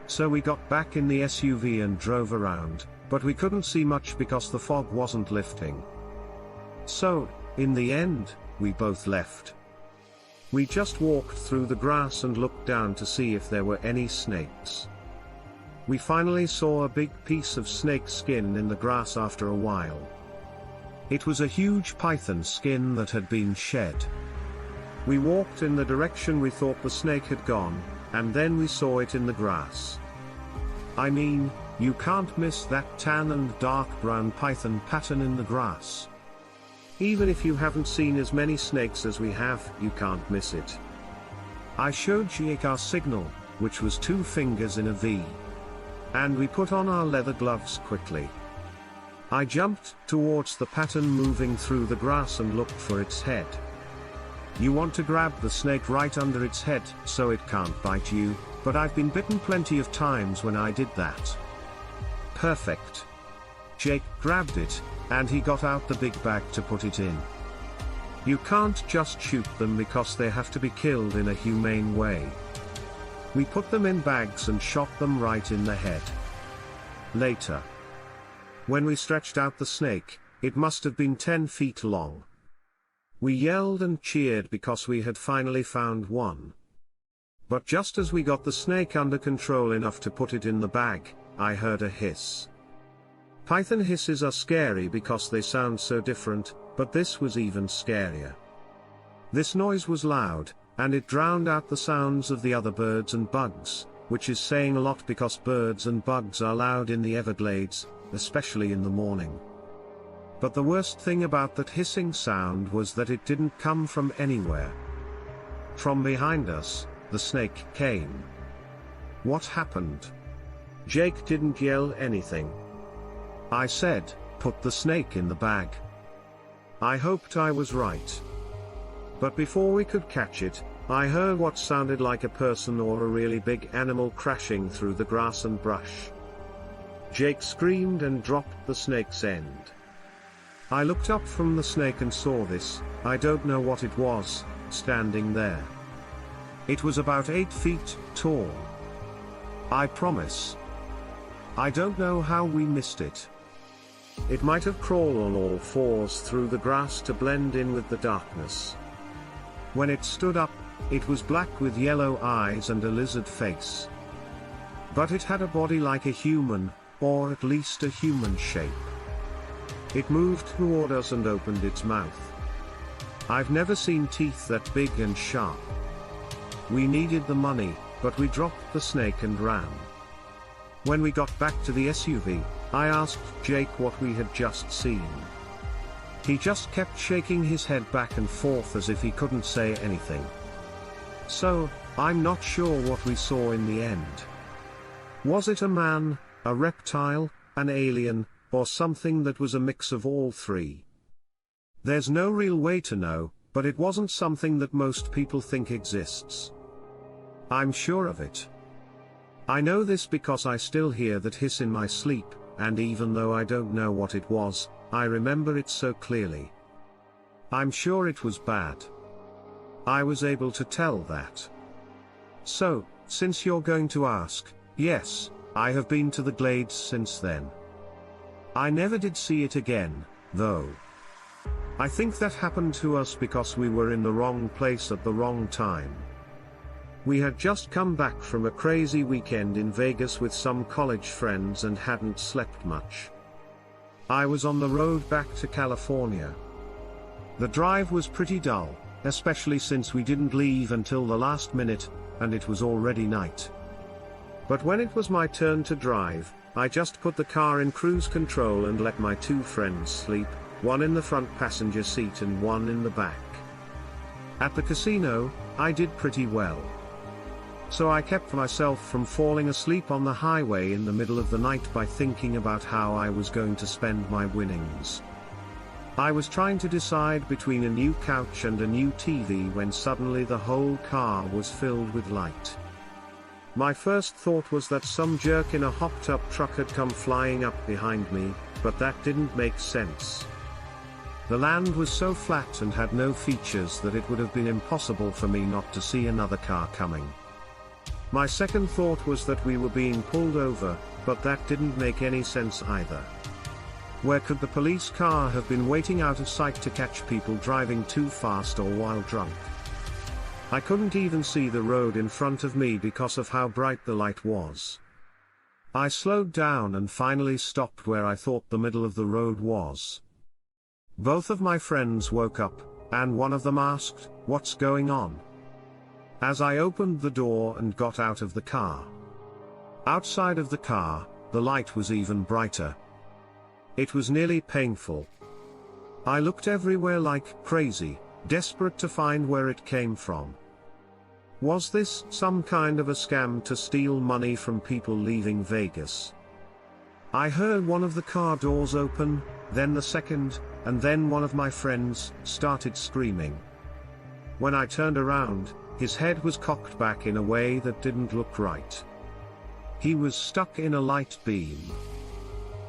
Speaker 1: So we got back in the SUV and drove around, but we couldn't see much because the fog wasn't lifting. So, in the end, we both left. We just walked through the grass and looked down to see if there were any snakes. We finally saw a big piece of snake skin in the grass after a while. It was a huge python skin that had been shed. We walked in the direction we thought the snake had gone, and then we saw it in the grass. I mean, you can't miss that tan and dark brown python pattern in the grass. Even if you haven't seen as many snakes as we have, you can't miss it. I showed Jake our signal, which was 2 fingers in a V. And we put on our leather gloves quickly. I jumped towards the pattern moving through the grass and looked for its head. You want to grab the snake right under its head so it can't bite you, but I've been bitten plenty of times when I did that. Perfect. Jake grabbed it, and he got out the big bag to put it in. You can't just shoot them because they have to be killed in a humane way. We put them in bags and shot them right in the head. Later, when we stretched out the snake, it must have been 10 feet long. We yelled and cheered because we had finally found one. But just as we got the snake under control enough to put it in the bag, I heard a hiss. Python hisses are scary because they sound so different, but this was even scarier. This noise was loud, and it drowned out the sounds of the other birds and bugs, which is saying a lot because birds and bugs are loud in the Everglades, especially in the morning. But the worst thing about that hissing sound was that it didn't come from anywhere. From behind us, the snake came. What happened? Jake didn't yell anything. I said, "Put the snake in the bag." I hoped I was right. But before we could catch it, I heard what sounded like a person or a really big animal crashing through the grass and brush. Jake screamed and dropped the snake's end. I looked up from the snake and saw this, I don't know what it was, standing there. It was about 8 feet tall. I promise. I don't know how we missed it. It might have crawled on all fours through the grass to blend in with the darkness. When it stood up, it was black with yellow eyes and a lizard face. But it had a body like a human, or at least a human shape. It moved toward us and opened its mouth. I've never seen teeth that big and sharp. We needed the money, but we dropped the snake and ran. When we got back to the SUV, I asked Jake what we had just seen. He just kept shaking his head back and forth as if he couldn't say anything. So, I'm not sure what we saw in the end. Was it a man, a reptile, an alien, or something that was a mix of all three? There's no real way to know, but it wasn't something that most people think exists. I'm sure of it. I know this because I still hear that hiss in my sleep, and even though I don't know what it was, I remember it so clearly. I'm sure it was bad. I was able to tell that. So, since you're going to ask, yes, I have been to the glades since then. I never did see it again, though. I think that happened to us because we were in the wrong place at the wrong time. We had just come back from a crazy weekend in Vegas with some college friends and hadn't slept much. I was on the road back to California. The drive was pretty dull, especially since we didn't leave until the last minute, and it was already night. But when it was my turn to drive, I just put the car in cruise control and let my two friends sleep, one in the front passenger seat and one in the back. At the casino, I did pretty well. So I kept myself from falling asleep on the highway in the middle of the night by thinking about how I was going to spend my winnings. I was trying to decide between a new couch and a new TV when suddenly the whole car was filled with light. My first thought was that some jerk in a hopped-up truck had come flying up behind me, but that didn't make sense. The land was so flat and had no features that it would have been impossible for me not to see another car coming. My second thought was that we were being pulled over, but that didn't make any sense either. Where could the police car have been waiting out of sight to catch people driving too fast or while drunk? I couldn't even see the road in front of me because of how bright the light was. I slowed down and finally stopped where I thought the middle of the road was. Both of my friends woke up, and one of them asked, "What's going on?" As I opened the door and got out of the car. Outside of the car, the light was even brighter. It was nearly painful. I looked everywhere like crazy, desperate to find where it came from. Was this some kind of a scam to steal money from people leaving Vegas? I heard one of the car doors open, then the second, and then one of my friends started screaming. When I turned around, his head was cocked back in a way that didn't look right. He was stuck in a light beam.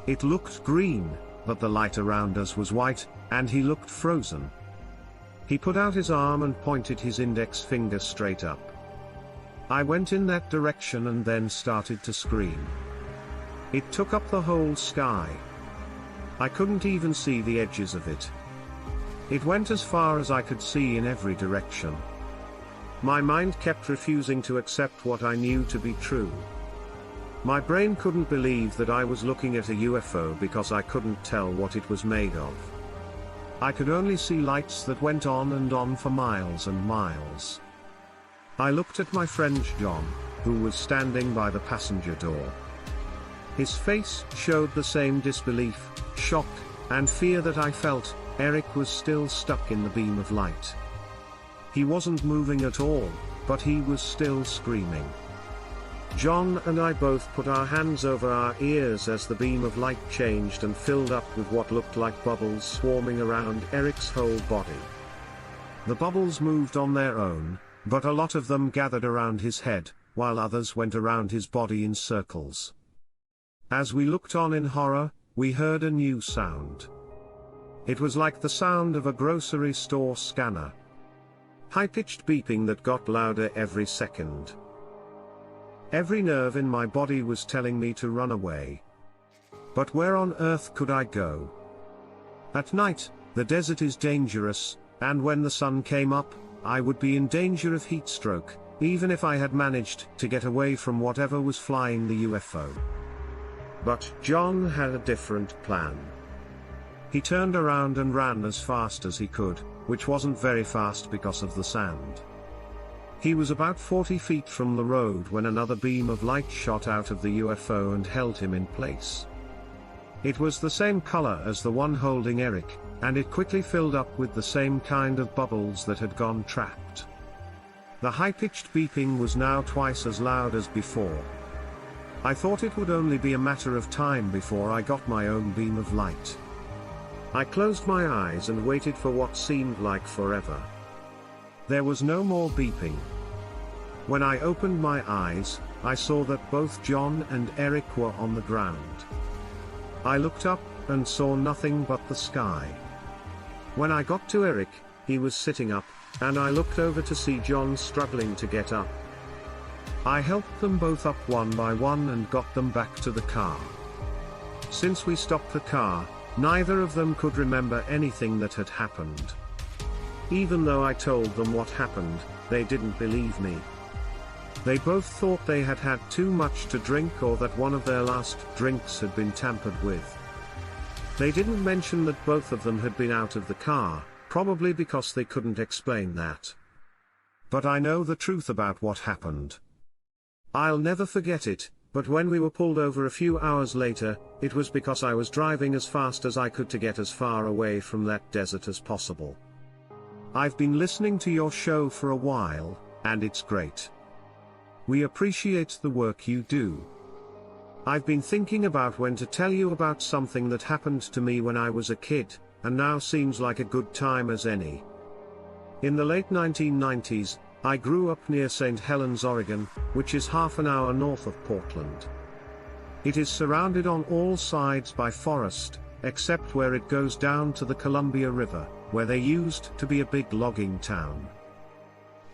Speaker 1: It looked green, but the light around us was white, and he looked frozen. He put out his arm and pointed his index finger straight up. I went in that direction and then started to scream. It took up the whole sky. I couldn't even see the edges of it. It went as far as I could see in every direction. My mind kept refusing to accept what I knew to be true. My brain couldn't believe that I was looking at a UFO because I couldn't tell what it was made of. I could only see lights that went on and on for miles and miles. I looked at my friend John, who was standing by the passenger door. His face showed the same disbelief, shock, and fear that I felt. Eric was still stuck in the beam of light. He wasn't moving at all, but he was still screaming. John and I both put our hands over our ears as the beam of light changed and filled up with what looked like bubbles swarming around Eric's whole body. The bubbles moved on their own, but a lot of them gathered around his head, while others went around his body in circles. As we looked on in horror, we heard a new sound. It was like the sound of a grocery store scanner. High-pitched beeping that got louder every second. Every nerve in my body was telling me to run away. But where on earth could I go? At night, the desert is dangerous, and when the sun came up, I would be in danger of heat stroke, even if I had managed to get away from whatever was flying the UFO. But John had a different plan. He turned around and ran as fast as he could, which wasn't very fast because of the sand. He was about 40 feet from the road when another beam of light shot out of the UFO and held him in place. It was the same color as the one holding Eric, and it quickly filled up with the same kind of bubbles that had gone trapped. The high-pitched beeping was now twice as loud as before. I thought it would only be a matter of time before I got my own beam of light. I closed my eyes and waited for what seemed like forever. There was no more beeping. When I opened my eyes, I saw that both John and Eric were on the ground. I looked up, and saw nothing but the sky. When I got to Eric, he was sitting up, and I looked over to see John struggling to get up. I helped them both up one by one and got them back to the car. Since we stopped the car, neither of them could remember anything that had happened. Even though I told them what happened, they didn't believe me. They both thought they had had too much to drink or that one of their last drinks had been tampered with. They didn't mention that both of them had been out of the car, probably because they couldn't explain that. But I know the truth about what happened. I'll never forget it, but when we were pulled over a few hours later, it was because I was driving as fast as I could to get as far away from that desert as possible. I've been listening to your show for a while, and it's great. We appreciate the work you do. I've been thinking about when to tell you about something that happened to me when I was a kid, and now seems like a good time as any. In the late 1990s, I grew up near St. Helens, Oregon, which is half an hour north of Portland. It is surrounded on all sides by forest, except where it goes down to the Columbia River, where there used to be a big logging town.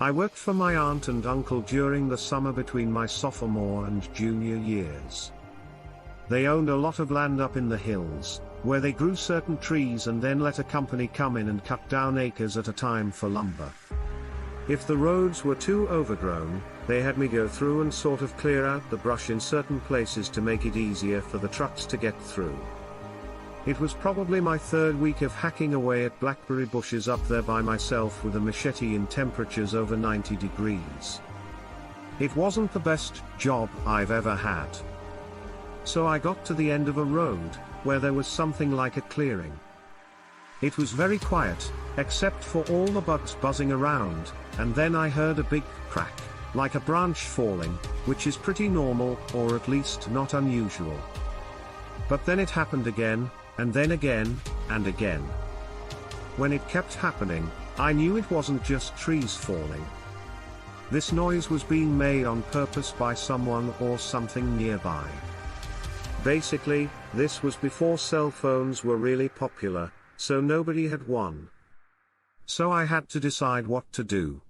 Speaker 1: I worked for my aunt and uncle during the summer between my sophomore and junior years. They owned a lot of land up in the hills, where they grew certain trees and then let a company come in and cut down acres at a time for lumber. If the roads were too overgrown, they had me go through and sort of clear out the brush in certain places to make it easier for the trucks to get through. It was probably my third week of hacking away at blackberry bushes up there by myself with a machete in temperatures over 90 degrees. It wasn't the best job I've ever had. So I got to the end of a road, where there was something like a clearing. It was very quiet, except for all the bugs buzzing around, and then I heard a big crack, like a branch falling, which is pretty normal, or at least not unusual. But then it happened again, and then again, and again. When it kept happening, I knew it wasn't just trees falling. This noise was being made on purpose by someone or something nearby. Basically, this was before cell phones were really popular, so nobody had one. So I had to decide what to do.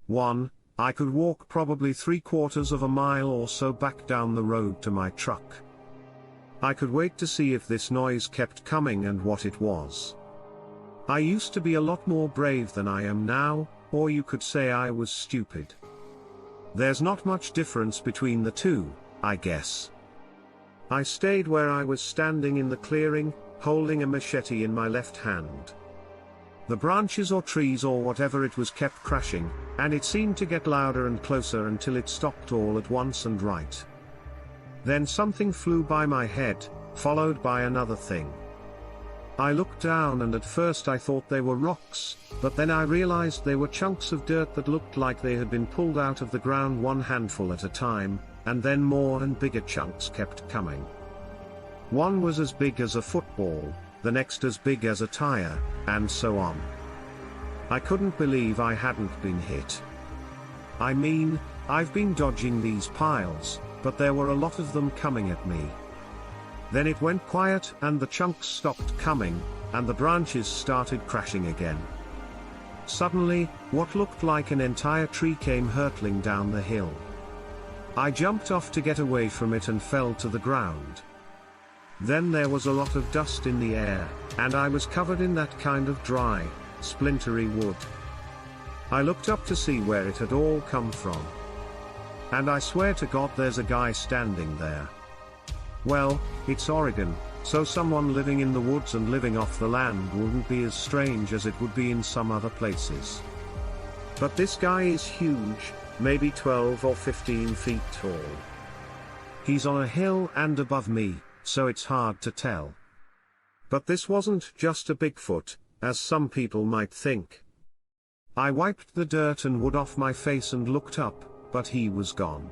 Speaker 1: 1. I could walk probably 3/4 of a mile or so back down the road to my truck. I could wait to see if this noise kept coming and what it was. I used to be a lot more brave than I am now, or you could say I was stupid. There's not much difference between the two, I guess. I stayed where I was standing in the clearing, holding a machete in my left hand. The branches or trees or whatever it was kept crashing, and it seemed to get louder and closer until it stopped all at once and right. Then something flew by my head, followed by another thing. I looked down and at first I thought they were rocks, but then I realized they were chunks of dirt that looked like they had been pulled out of the ground one handful at a time, and then more and bigger chunks kept coming. One was as big as a football, the next as big as a tire, and so on. I couldn't believe I hadn't been hit. I mean, I've been dodging these piles, but there were a lot of them coming at me. Then it went quiet and the chunks stopped coming, and the branches started crashing again. Suddenly, what looked like an entire tree came hurtling down the hill. I jumped off to get away from it and fell to the ground. Then there was a lot of dust in the air, and I was covered in that kind of dry, splintery wood. I looked up to see where it had all come from. And I swear to God there's a guy standing there. Well, it's Oregon, so someone living in the woods and living off the land wouldn't be as strange as it would be in some other places. But this guy is huge, maybe 12 or 15 feet tall. He's on a hill and above me, so it's hard to tell. But this wasn't just a Bigfoot, as some people might think. I wiped the dirt and wood off my face and looked up, but he was gone.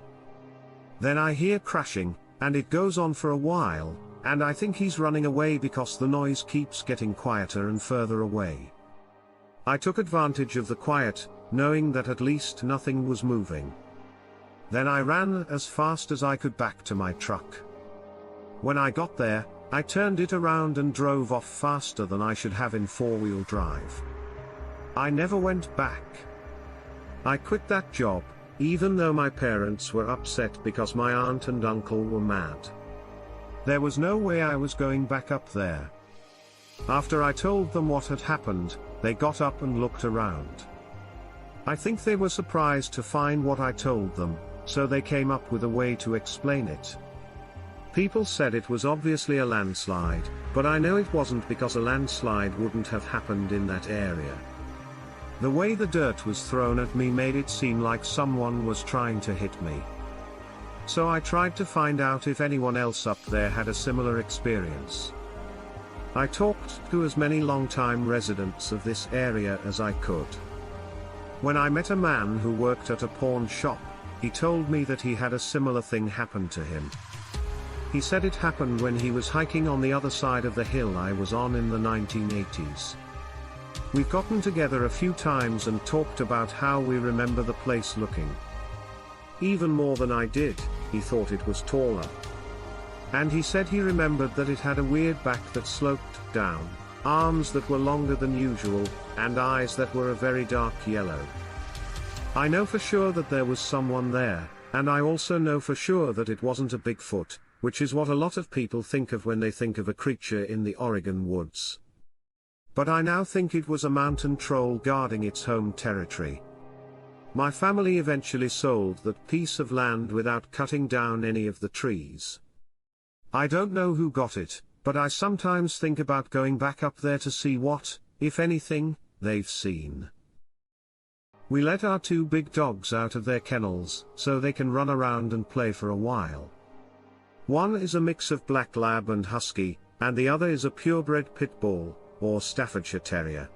Speaker 1: Then I hear crashing, and it goes on for a while, and I think he's running away because the noise keeps getting quieter and further away. I took advantage of the quiet, knowing that at least nothing was moving. Then I ran as fast as I could back to my truck. When I got there, I turned it around and drove off faster than I should have in four-wheel drive. I never went back. I quit that job, even though my parents were upset because my aunt and uncle were mad. There was no way I was going back up there. After I told them what had happened, they got up and looked around. I think they were surprised to find what I told them, so they came up with a way to explain it. People said it was obviously a landslide, but I know it wasn't because a landslide wouldn't have happened in that area. The way the dirt was thrown at me made it seem like someone was trying to hit me. So I tried to find out if anyone else up there had a similar experience. I talked to as many long-time residents of this area as I could. When I met a man who worked at a pawn shop, he told me that he had a similar thing happen to him. He said it happened when he was hiking on the other side of the hill I was on in the 1980s. We've gotten together a few times and talked about how we remember the place looking. Even more than I did, he thought it was taller. And he said he remembered that it had a weird back that sloped down, arms that were longer than usual, and eyes that were a very dark yellow. I know for sure that there was someone there, and I also know for sure that it wasn't a Bigfoot, which is what a lot of people think of when they think of a creature in the Oregon woods. But I now think it was a mountain troll guarding its home territory. My family eventually sold that piece of land without cutting down any of the trees. I don't know who got it, but I sometimes think about going back up there to see what, if anything, they've seen. We let our two big dogs out of their kennels, so they can run around and play for a while. One is a mix of black lab and husky, and the other is a purebred pit bull, or Staffordshire Terrier.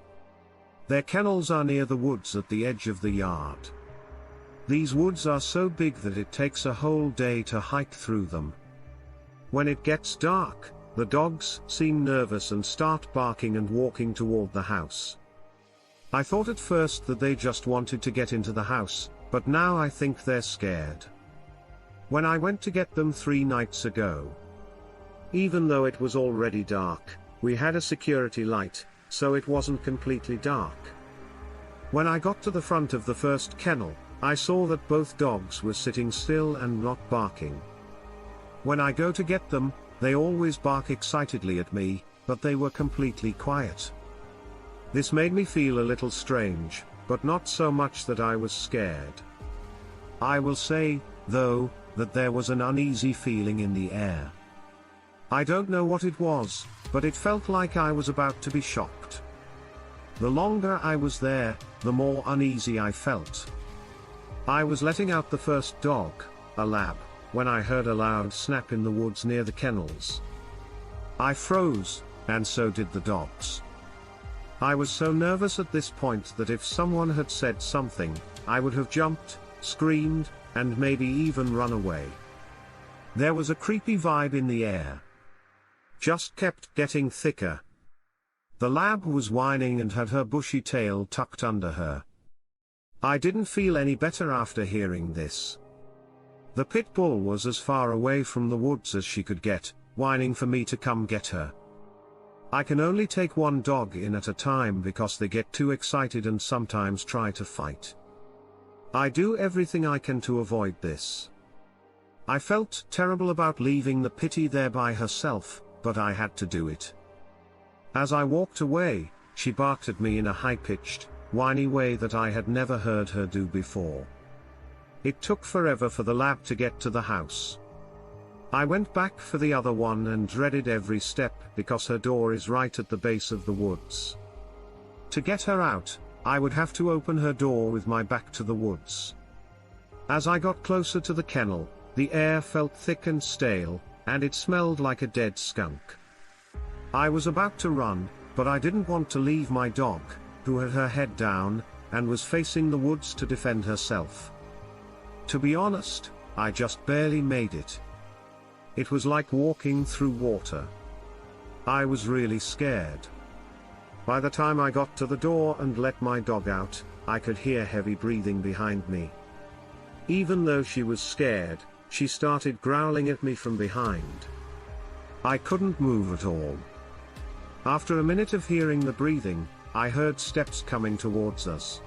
Speaker 1: Their kennels are near the woods at the edge of the yard. These woods are so big that it takes a whole day to hike through them. When it gets dark, the dogs seem nervous and start barking and walking toward the house. I thought at first that they just wanted to get into the house, but now I think they're scared. When I went to get them 3 nights ago, even though it was already dark, we had a security light, so it wasn't completely dark. When I got to the front of the first kennel, I saw that both dogs were sitting still and not barking. When I go to get them, they always bark excitedly at me, but they were completely quiet. This made me feel a little strange, but not so much that I was scared. I will say, though, that there was an uneasy feeling in the air. I don't know what it was, but it felt like I was about to be shocked. The longer I was there, the more uneasy I felt. I was letting out the first dog, a lab, when I heard a loud snap in the woods near the kennels. I froze, and so did the dogs. I was so nervous at this point that if someone had said something, I would have jumped, screamed, and maybe even run away. There was a creepy vibe in the air. Just kept getting thicker. The lab was whining and had her bushy tail tucked under her. I didn't feel any better after hearing this. The pit bull was as far away from the woods as she could get, whining for me to come get her. I can only take one dog in at a time because they get too excited and sometimes try to fight. I do everything I can to avoid this. I felt terrible about leaving the pitty there by herself, but I had to do it. As I walked away, she barked at me in a high-pitched, whiny way that I had never heard her do before. It took forever for the lab to get to the house. I went back for the other one and dreaded every step because her door is right at the base of the woods. To get her out, I would have to open her door with my back to the woods. As I got closer to the kennel, the air felt thick and stale, and it smelled like a dead skunk. I was about to run, but I didn't want to leave my dog, who had her head down, and was facing the woods to defend herself. To be honest, I just barely made it. It was like walking through water. I was really scared. By the time I got to the door and let my dog out, I could hear heavy breathing behind me. Even though she was scared, she started growling at me from behind. I couldn't move at all. After a minute of hearing the breathing, I heard steps coming towards us.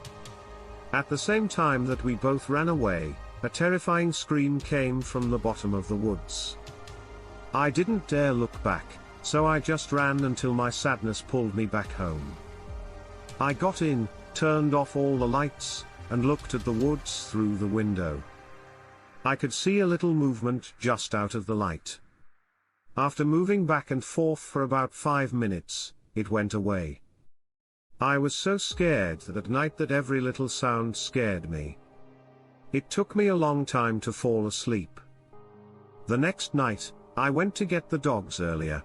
Speaker 1: At the same time that we both ran away, a terrifying scream came from the bottom of the woods. I didn't dare look back, so I just ran until my sadness pulled me back home. I got in, turned off all the lights, and looked at the woods through the window. I could see a little movement just out of the light. After moving back and forth for about 5 minutes, it went away. I was so scared that night that every little sound scared me. It took me a long time to fall asleep. The next night, I went to get the dogs earlier.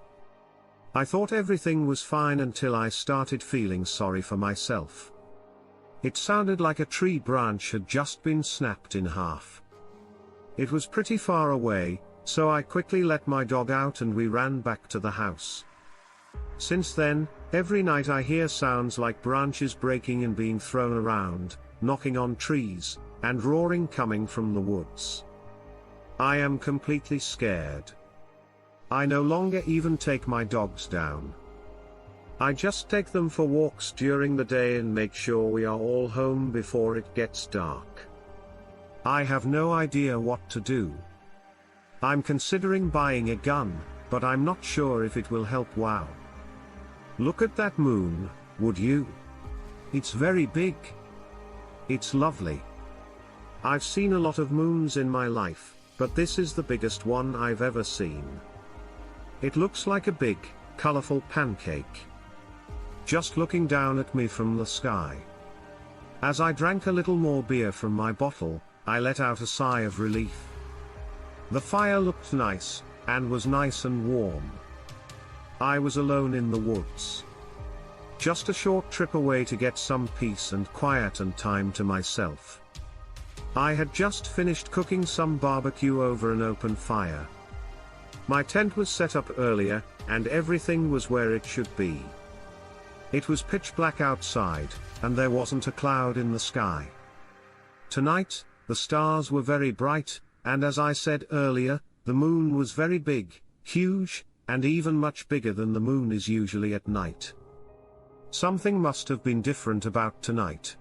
Speaker 1: I thought everything was fine until I started feeling sorry for myself. It sounded like a tree branch had just been snapped in half. It was pretty far away, so I quickly let my dog out and we ran back to the house. Since then, every night I hear sounds like branches breaking and being thrown around, knocking on trees, and roaring coming from the woods. I am completely scared. I no longer even take my dogs down. I just take them for walks during the day and make sure we are all home before it gets dark. I have no idea what to do. I'm considering buying a gun, but I'm not sure if it will help. Wow. Look at that moon, would you? It's very big. It's lovely. I've seen a lot of moons in my life, but this is the biggest one I've ever seen. It looks like a big, colorful pancake. Just looking down at me from the sky. As I drank a little more beer from my bottle, I let out a sigh of relief. The fire looked nice, and was nice and warm. I was alone in the woods. Just a short trip away to get some peace and quiet and time to myself. I had just finished cooking some barbecue over an open fire. My tent was set up earlier, and everything was where it should be. It was pitch black outside, and there wasn't a cloud in the sky. Tonight, the stars were very bright, and as I said earlier, the moon was very big, huge, and even much bigger than the moon is usually at night. Something must have been different about tonight.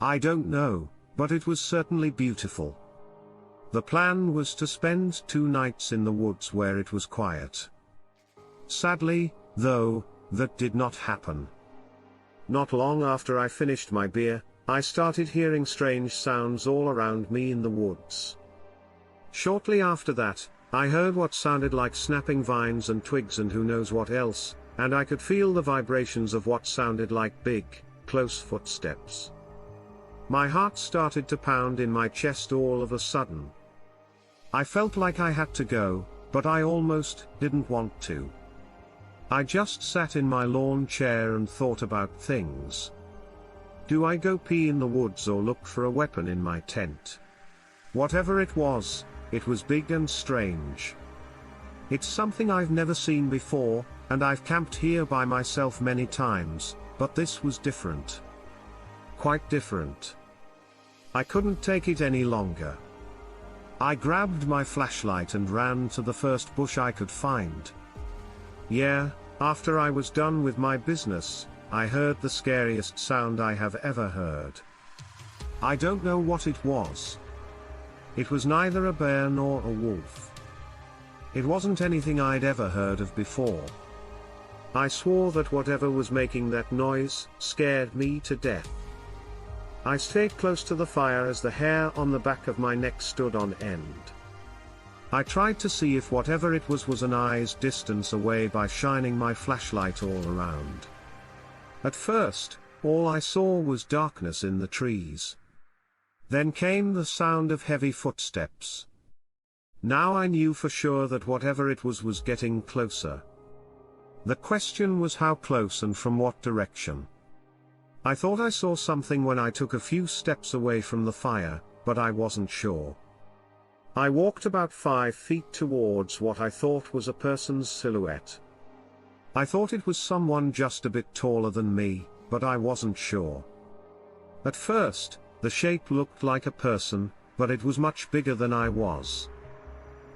Speaker 1: I don't know, but it was certainly beautiful. The plan was to spend 2 nights in the woods where it was quiet. Sadly, though, that did not happen. Not long after I finished my beer, I started hearing strange sounds all around me in the woods. Shortly after that, I heard what sounded like snapping vines and twigs and who knows what else, and I could feel the vibrations of what sounded like big, close footsteps. My heart started to pound in my chest all of a sudden. I felt like I had to go, but I almost didn't want to. I just sat in my lawn chair and thought about things. Do I go pee in the woods or look for a weapon in my tent? Whatever it was big and strange. It's something I've never seen before, and I've camped here by myself many times, but this was different. Quite different. I couldn't take it any longer. I grabbed my flashlight and ran to the first bush I could find. Yeah, after I was done with my business, I heard the scariest sound I have ever heard. I don't know what it was. It was neither a bear nor a wolf. It wasn't anything I'd ever heard of before. I swore that whatever was making that noise scared me to death. I stayed close to the fire as the hair on the back of my neck stood on end. I tried to see if whatever it was an eye's distance away by shining my flashlight all around. At first, all I saw was darkness in the trees. Then came the sound of heavy footsteps. Now I knew for sure that whatever it was getting closer. The question was how close and from what direction. I thought I saw something when I took a few steps away from the fire, but I wasn't sure. I walked about 5 feet towards what I thought was a person's silhouette. I thought it was someone just a bit taller than me, but I wasn't sure. At first, the shape looked like a person, but it was much bigger than I was.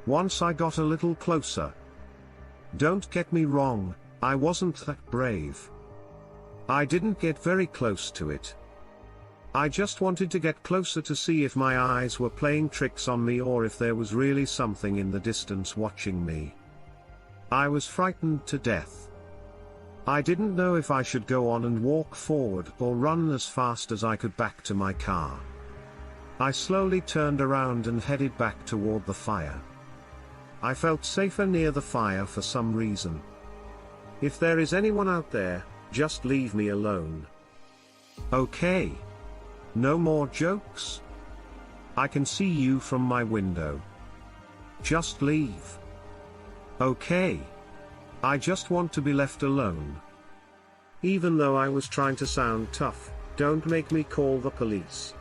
Speaker 1: Once I got a little closer. Don't get me wrong, I wasn't that brave. I didn't get very close to it. I just wanted to get closer to see if my eyes were playing tricks on me or if there was really something in the distance watching me. I was frightened to death. I didn't know if I should go on and walk forward or run as fast as I could back to my car. I slowly turned around and headed back toward the fire. I felt safer near the fire for some reason. If there is anyone out there, just leave me alone. Okay. No more jokes? I can see you from my window. Just leave. Okay. I just want to be left alone. Even though I was trying to sound tough, don't make me call the police.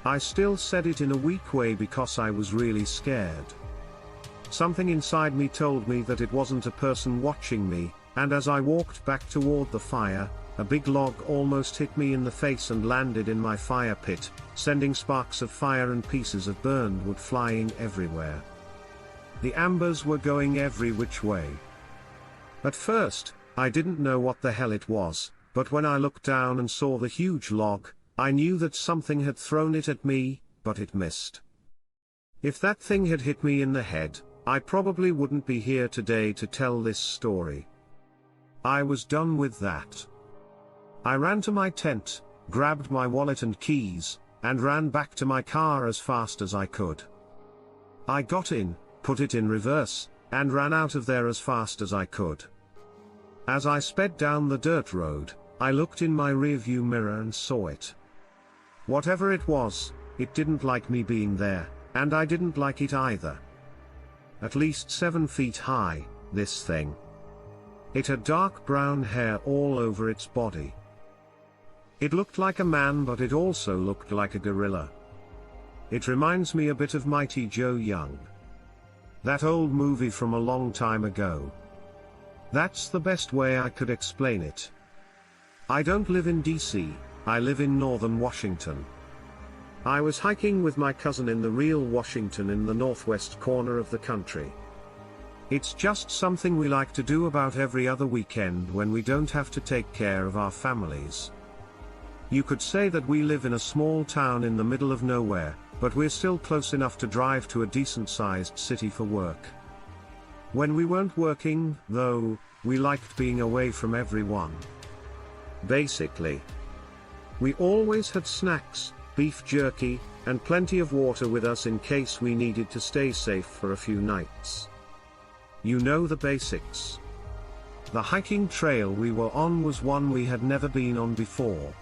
Speaker 1: I still said it in a weak way because I was really scared. Something inside me told me that it wasn't a person watching me, and as I walked back toward the fire, a big log almost hit me in the face and landed in my fire pit, sending sparks of fire and pieces of burned wood flying everywhere. The embers were going every which way. At first, I didn't know what the hell it was, but when I looked down and saw the huge log, I knew that something had thrown it at me, but it missed. If that thing had hit me in the head, I probably wouldn't be here today to tell this story. I was done with that. I ran to my tent, grabbed my wallet and keys, and ran back to my car as fast as I could. I got in, put it in reverse, and ran out of there as fast as I could. As I sped down the dirt road, I looked in my rearview mirror and saw it. Whatever it was, it didn't like me being there, and I didn't like it either. At least 7 feet high, this thing. It had dark brown hair all over its body. It looked like a man, but it also looked like a gorilla. It reminds me a bit of Mighty Joe Young. That old movie from a long time ago. That's the best way I could explain it. I don't live in DC, I live in northern Washington. I was hiking with my cousin in the real Washington in the northwest corner of the country. It's just something we like to do about every other weekend when we don't have to take care of our families. You could say that we live in a small town in the middle of nowhere, but we're still close enough to drive to a decent-sized city for work. When we weren't working, though, we liked being away from everyone. Basically. We always had snacks, beef jerky, and plenty of water with us in case we needed to stay safe for a few nights. You know the basics. The hiking trail we were on was one we had never been on before.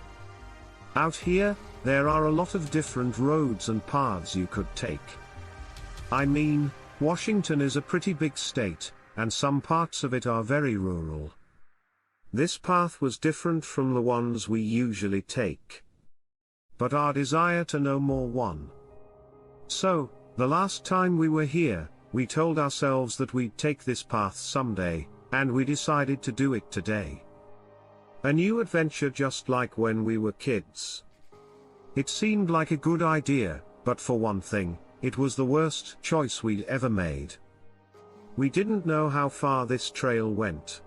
Speaker 1: Out here, there are a lot of different roads and paths you could take. I mean, Washington is a pretty big state, and some parts of it are very rural. This path was different from the ones we usually take. But our desire to know more won. So, the last time we were here, we told ourselves that we'd take this path someday, and we decided to do it today. A new adventure just like when we were kids. It seemed like a good idea, but for one thing, it was the worst choice we'd ever made. We didn't know how far this trail went.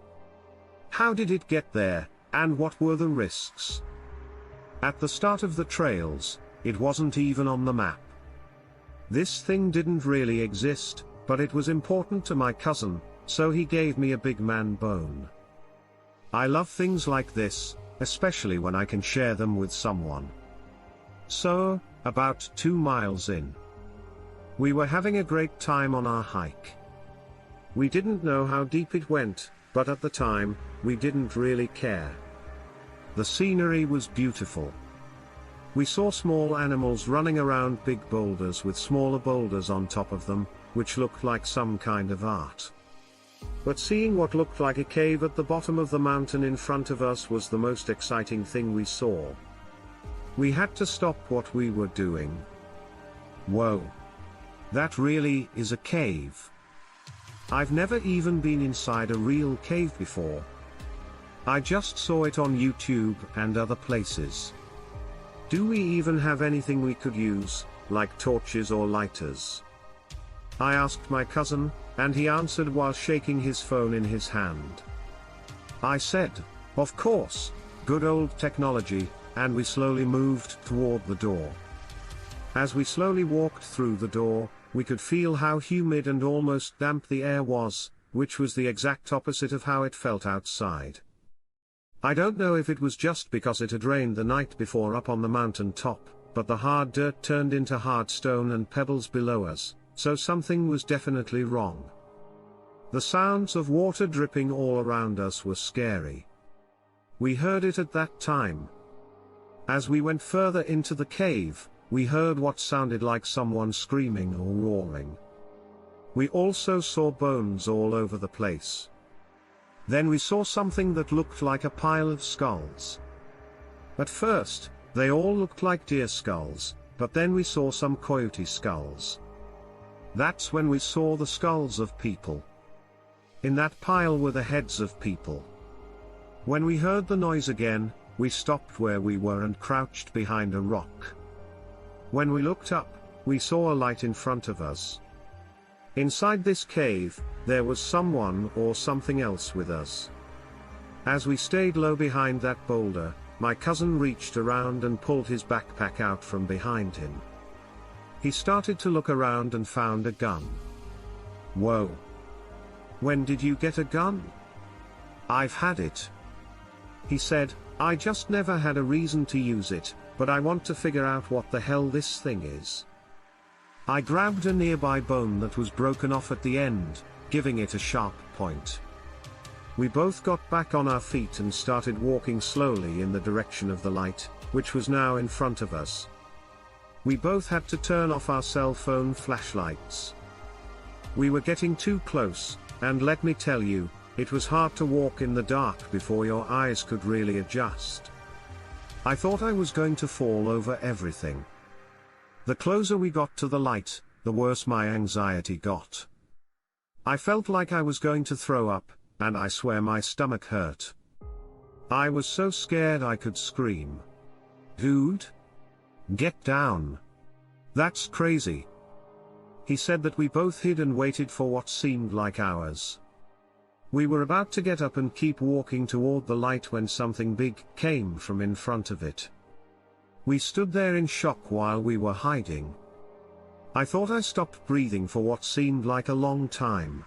Speaker 1: How did it get there, and what were the risks? At the start of the trails, it wasn't even on the map. This thing didn't really exist, but it was important to my cousin, so he gave me a big man bone. I love things like this, especially when I can share them with someone. So, about 2 miles in, we were having a great time on our hike. We didn't know how deep it went, but at the time, we didn't really care. The scenery was beautiful. We saw small animals running around big boulders with smaller boulders on top of them, which looked like some kind of art. But seeing what looked like a cave at the bottom of the mountain in front of us was the most exciting thing we saw. We had to stop what we were doing. Whoa! That really is a cave. I've never even been inside a real cave before. I just saw it on YouTube and other places. Do we even have anything we could use, like torches or lighters? I asked my cousin, and he answered while shaking his phone in his hand. I said, of course, good old technology, and we slowly moved toward the door. As we slowly walked through the door, we could feel how humid and almost damp the air was, which was the exact opposite of how it felt outside. I don't know if it was just because it had rained the night before up on the mountain top, but the hard dirt turned into hard stone and pebbles below us, so something was definitely wrong. The sounds of water dripping all around us were scary. We heard it at that time. As we went further into the cave, we heard what sounded like someone screaming or roaring. We also saw bones all over the place. Then we saw something that looked like a pile of skulls. At first, they all looked like deer skulls, but then we saw some coyote skulls. That's when we saw the skulls of people. In that pile were the heads of people. When we heard the noise again, we stopped where we were and crouched behind a rock. When we looked up, we saw a light in front of us. Inside this cave, there was someone or something else with us. As we stayed low behind that boulder, my cousin reached around and pulled his backpack out from behind him. He started to look around and found a gun. Whoa! When did you get a gun? I've had it. He said, I just never had a reason to use it, but I want to figure out what the hell this thing is. I grabbed a nearby bone that was broken off at the end, giving it a sharp point. We both got back on our feet and started walking slowly in the direction of the light, which was now in front of us. We both had to turn off our cell phone flashlights. We were getting too close, and let me tell you, it was hard to walk in the dark before your eyes could really adjust. I thought I was going to fall over everything. The closer we got to the light, the worse my anxiety got. I felt like I was going to throw up, and I swear my stomach hurt. I was so scared I could scream. Dude? Get down. That's crazy. He said that we both hid and waited for what seemed like hours. We were about to get up and keep walking toward the light when something big came from in front of it. We stood there in shock while we were hiding. I thought I stopped breathing for what seemed like a long time.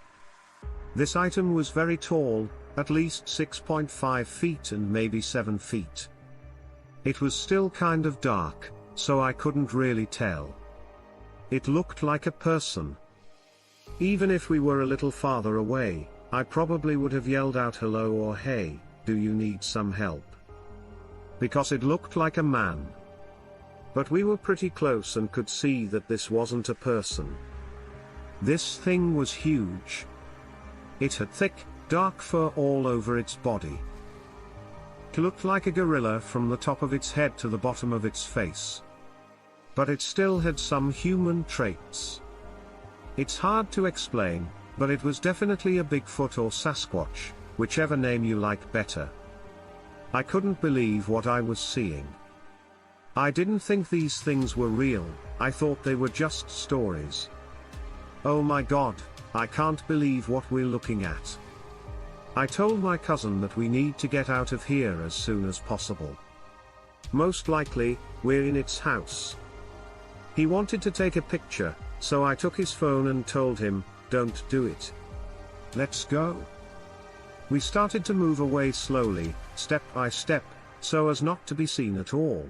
Speaker 1: This item was very tall, at least 6.5 feet and maybe 7 feet. It was still kind of dark, so I couldn't really tell. It looked like a person. Even if we were a little farther away, I probably would have yelled out hello or hey, do you need some help? Because it looked like a man. But we were pretty close and could see that this wasn't a person. This thing was huge. It had thick, dark fur all over its body. It looked like a gorilla from the top of its head to the bottom of its face. But it still had some human traits. It's hard to explain, but it was definitely a Bigfoot or Sasquatch, whichever name you like better. I couldn't believe what I was seeing. I didn't think these things were real, I thought they were just stories. Oh my god, I can't believe what we're looking at. I told my cousin that we need to get out of here as soon as possible. Most likely, we're in its house. He wanted to take a picture, so I took his phone and told him, don't do it. Let's go. We started to move away slowly, step by step, so as not to be seen at all.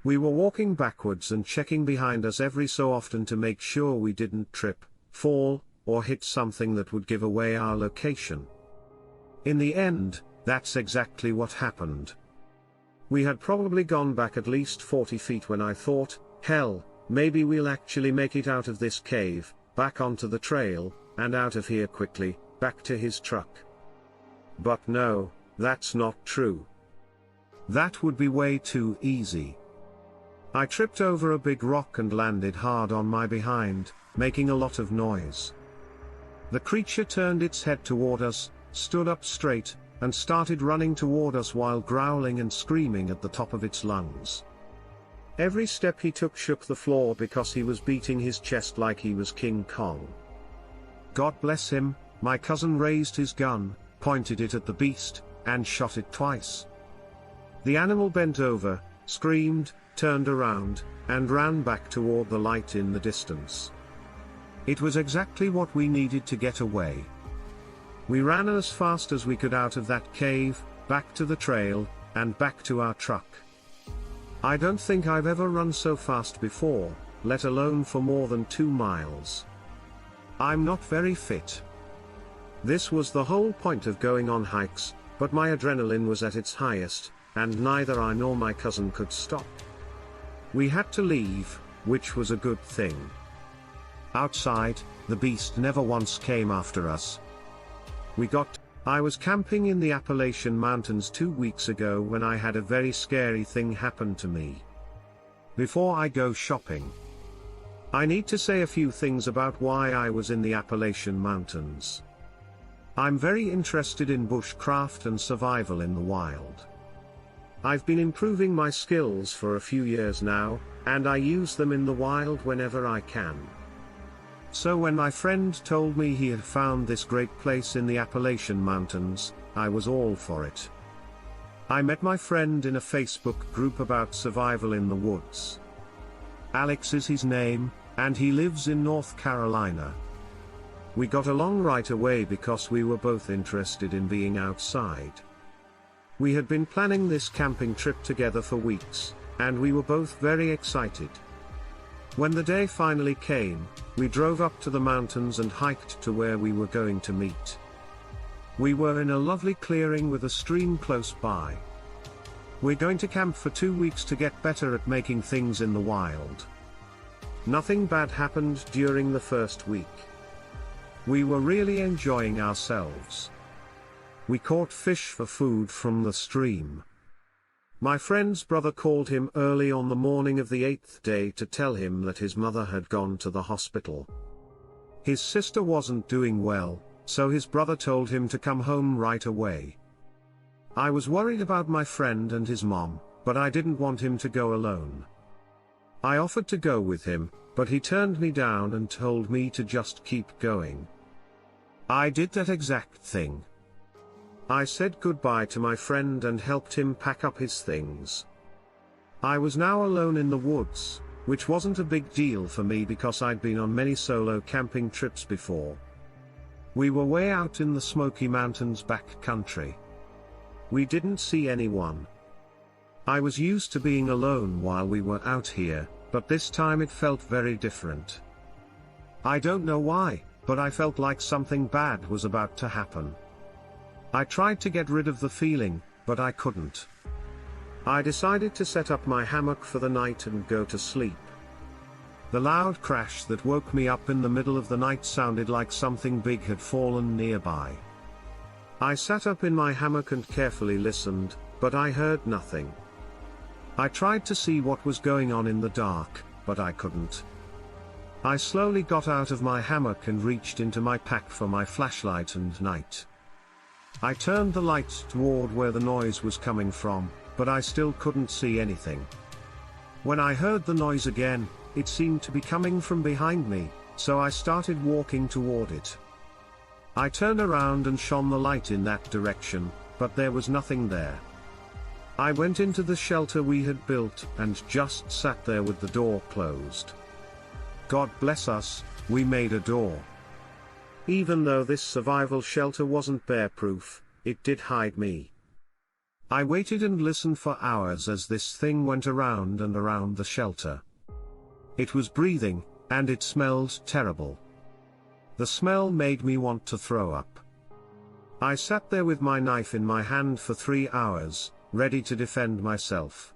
Speaker 1: We were walking backwards and checking behind us every so often to make sure we didn't trip, fall, or hit something that would give away our location. In the end, that's exactly what happened. We had probably gone back at least 40 feet when I thought, hell, maybe we'll actually make it out of this cave, back onto the trail, and out of here quickly, back to his truck. But no, that's not true. That would be way too easy. I tripped over a big rock and landed hard on my behind, making a lot of noise. The creature turned its head toward us, stood up straight, and started running toward us while growling and screaming at the top of its lungs. Every step he took shook the floor because he was beating his chest like he was King Kong. God bless him, my cousin raised his gun, pointed it at the beast, and shot it twice. The animal bent over, screamed, turned around, and ran back toward the light in the distance. It was exactly what we needed to get away. We ran as fast as we could out of that cave, back to the trail, and back to our truck. I don't think I've ever run so fast before, let alone for more than 2 miles. I'm not very fit. This was the whole point of going on hikes, but my adrenaline was at its highest, and neither I nor my cousin could stop. We had to leave, which was a good thing. Outside, the beast never once came after us. I was camping in the Appalachian Mountains 2 weeks ago when I had a very scary thing happen to me. Before I go shopping, I need to say a few things about why I was in the Appalachian Mountains. I'm very interested in bushcraft and survival in the wild. I've been improving my skills for a few years now, and I use them in the wild whenever I can. So when my friend told me he had found this great place in the Appalachian Mountains, I was all for it. I met my friend in a Facebook group about survival in the woods. Alex is his name, and he lives in North Carolina. We got along right away because we were both interested in being outside. We had been planning this camping trip together for weeks, and we were both very excited. When the day finally came, we drove up to the mountains and hiked to where we were going to meet. We were in a lovely clearing with a stream close by. We're going to camp for 2 weeks to get better at making things in the wild. Nothing bad happened during the first week. We were really enjoying ourselves. We caught fish for food from the stream. My friend's brother called him early on the morning of the 8th day to tell him that his mother had gone to the hospital. His sister wasn't doing well, so his brother told him to come home right away. I was worried about my friend and his mom, but I didn't want him to go alone. I offered to go with him, but he turned me down and told me to just keep going. I did that exact thing. I said goodbye to my friend and helped him pack up his things. I was now alone in the woods, which wasn't a big deal for me because I'd been on many solo camping trips before. We were way out in the Smoky Mountains back country. We didn't see anyone. I was used to being alone while we were out here, but this time it felt very different. I don't know why, but I felt like something bad was about to happen. I tried to get rid of the feeling, but I couldn't. I decided to set up my hammock for the night and go to sleep. The loud crash that woke me up in the middle of the night sounded like something big had fallen nearby. I sat up in my hammock and carefully listened, but I heard nothing. I tried to see what was going on in the dark, but I couldn't. I slowly got out of my hammock and reached into my pack for my flashlight and night. I turned the light toward where the noise was coming from, but I still couldn't see anything. When I heard the noise again, it seemed to be coming from behind me, so I started walking toward it. I turned around and shone the light in that direction, but there was nothing there. I went into the shelter we had built and just sat there with the door closed. God bless us, we made a door. Even though this survival shelter wasn't bear-proof, it did hide me. I waited and listened for hours as this thing went around and around the shelter. It was breathing, and it smelled terrible. The smell made me want to throw up. I sat there with my knife in my hand for 3 hours, ready to defend myself.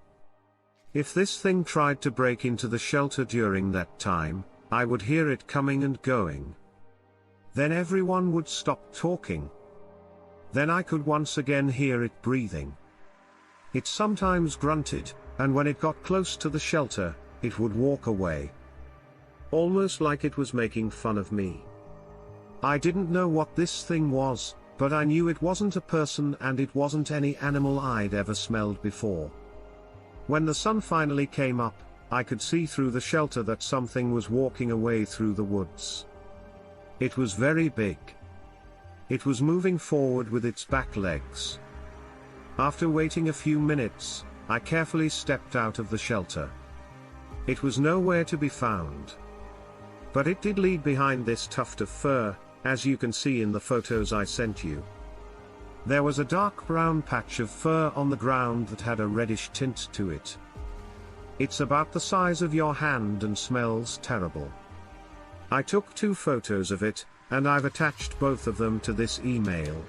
Speaker 1: If this thing tried to break into the shelter during that time, I would hear it coming and going. Then everyone would stop talking. Then I could once again hear it breathing. It sometimes grunted, and when it got close to the shelter, it would walk away. Almost like it was making fun of me. I didn't know what this thing was, but I knew it wasn't a person and it wasn't any animal I'd ever smelled before. When the sun finally came up, I could see through the shelter that something was walking away through the woods. It was very big. It was moving forward with its back legs. After waiting a few minutes, I carefully stepped out of the shelter. It was nowhere to be found. But it did lead behind this tuft of fur, as you can see in the photos I sent you. There was a dark brown patch of fur on the ground that had a reddish tint to it. It's about the size of your hand and smells terrible. I took 2 photos of it, and I've attached both of them to this email.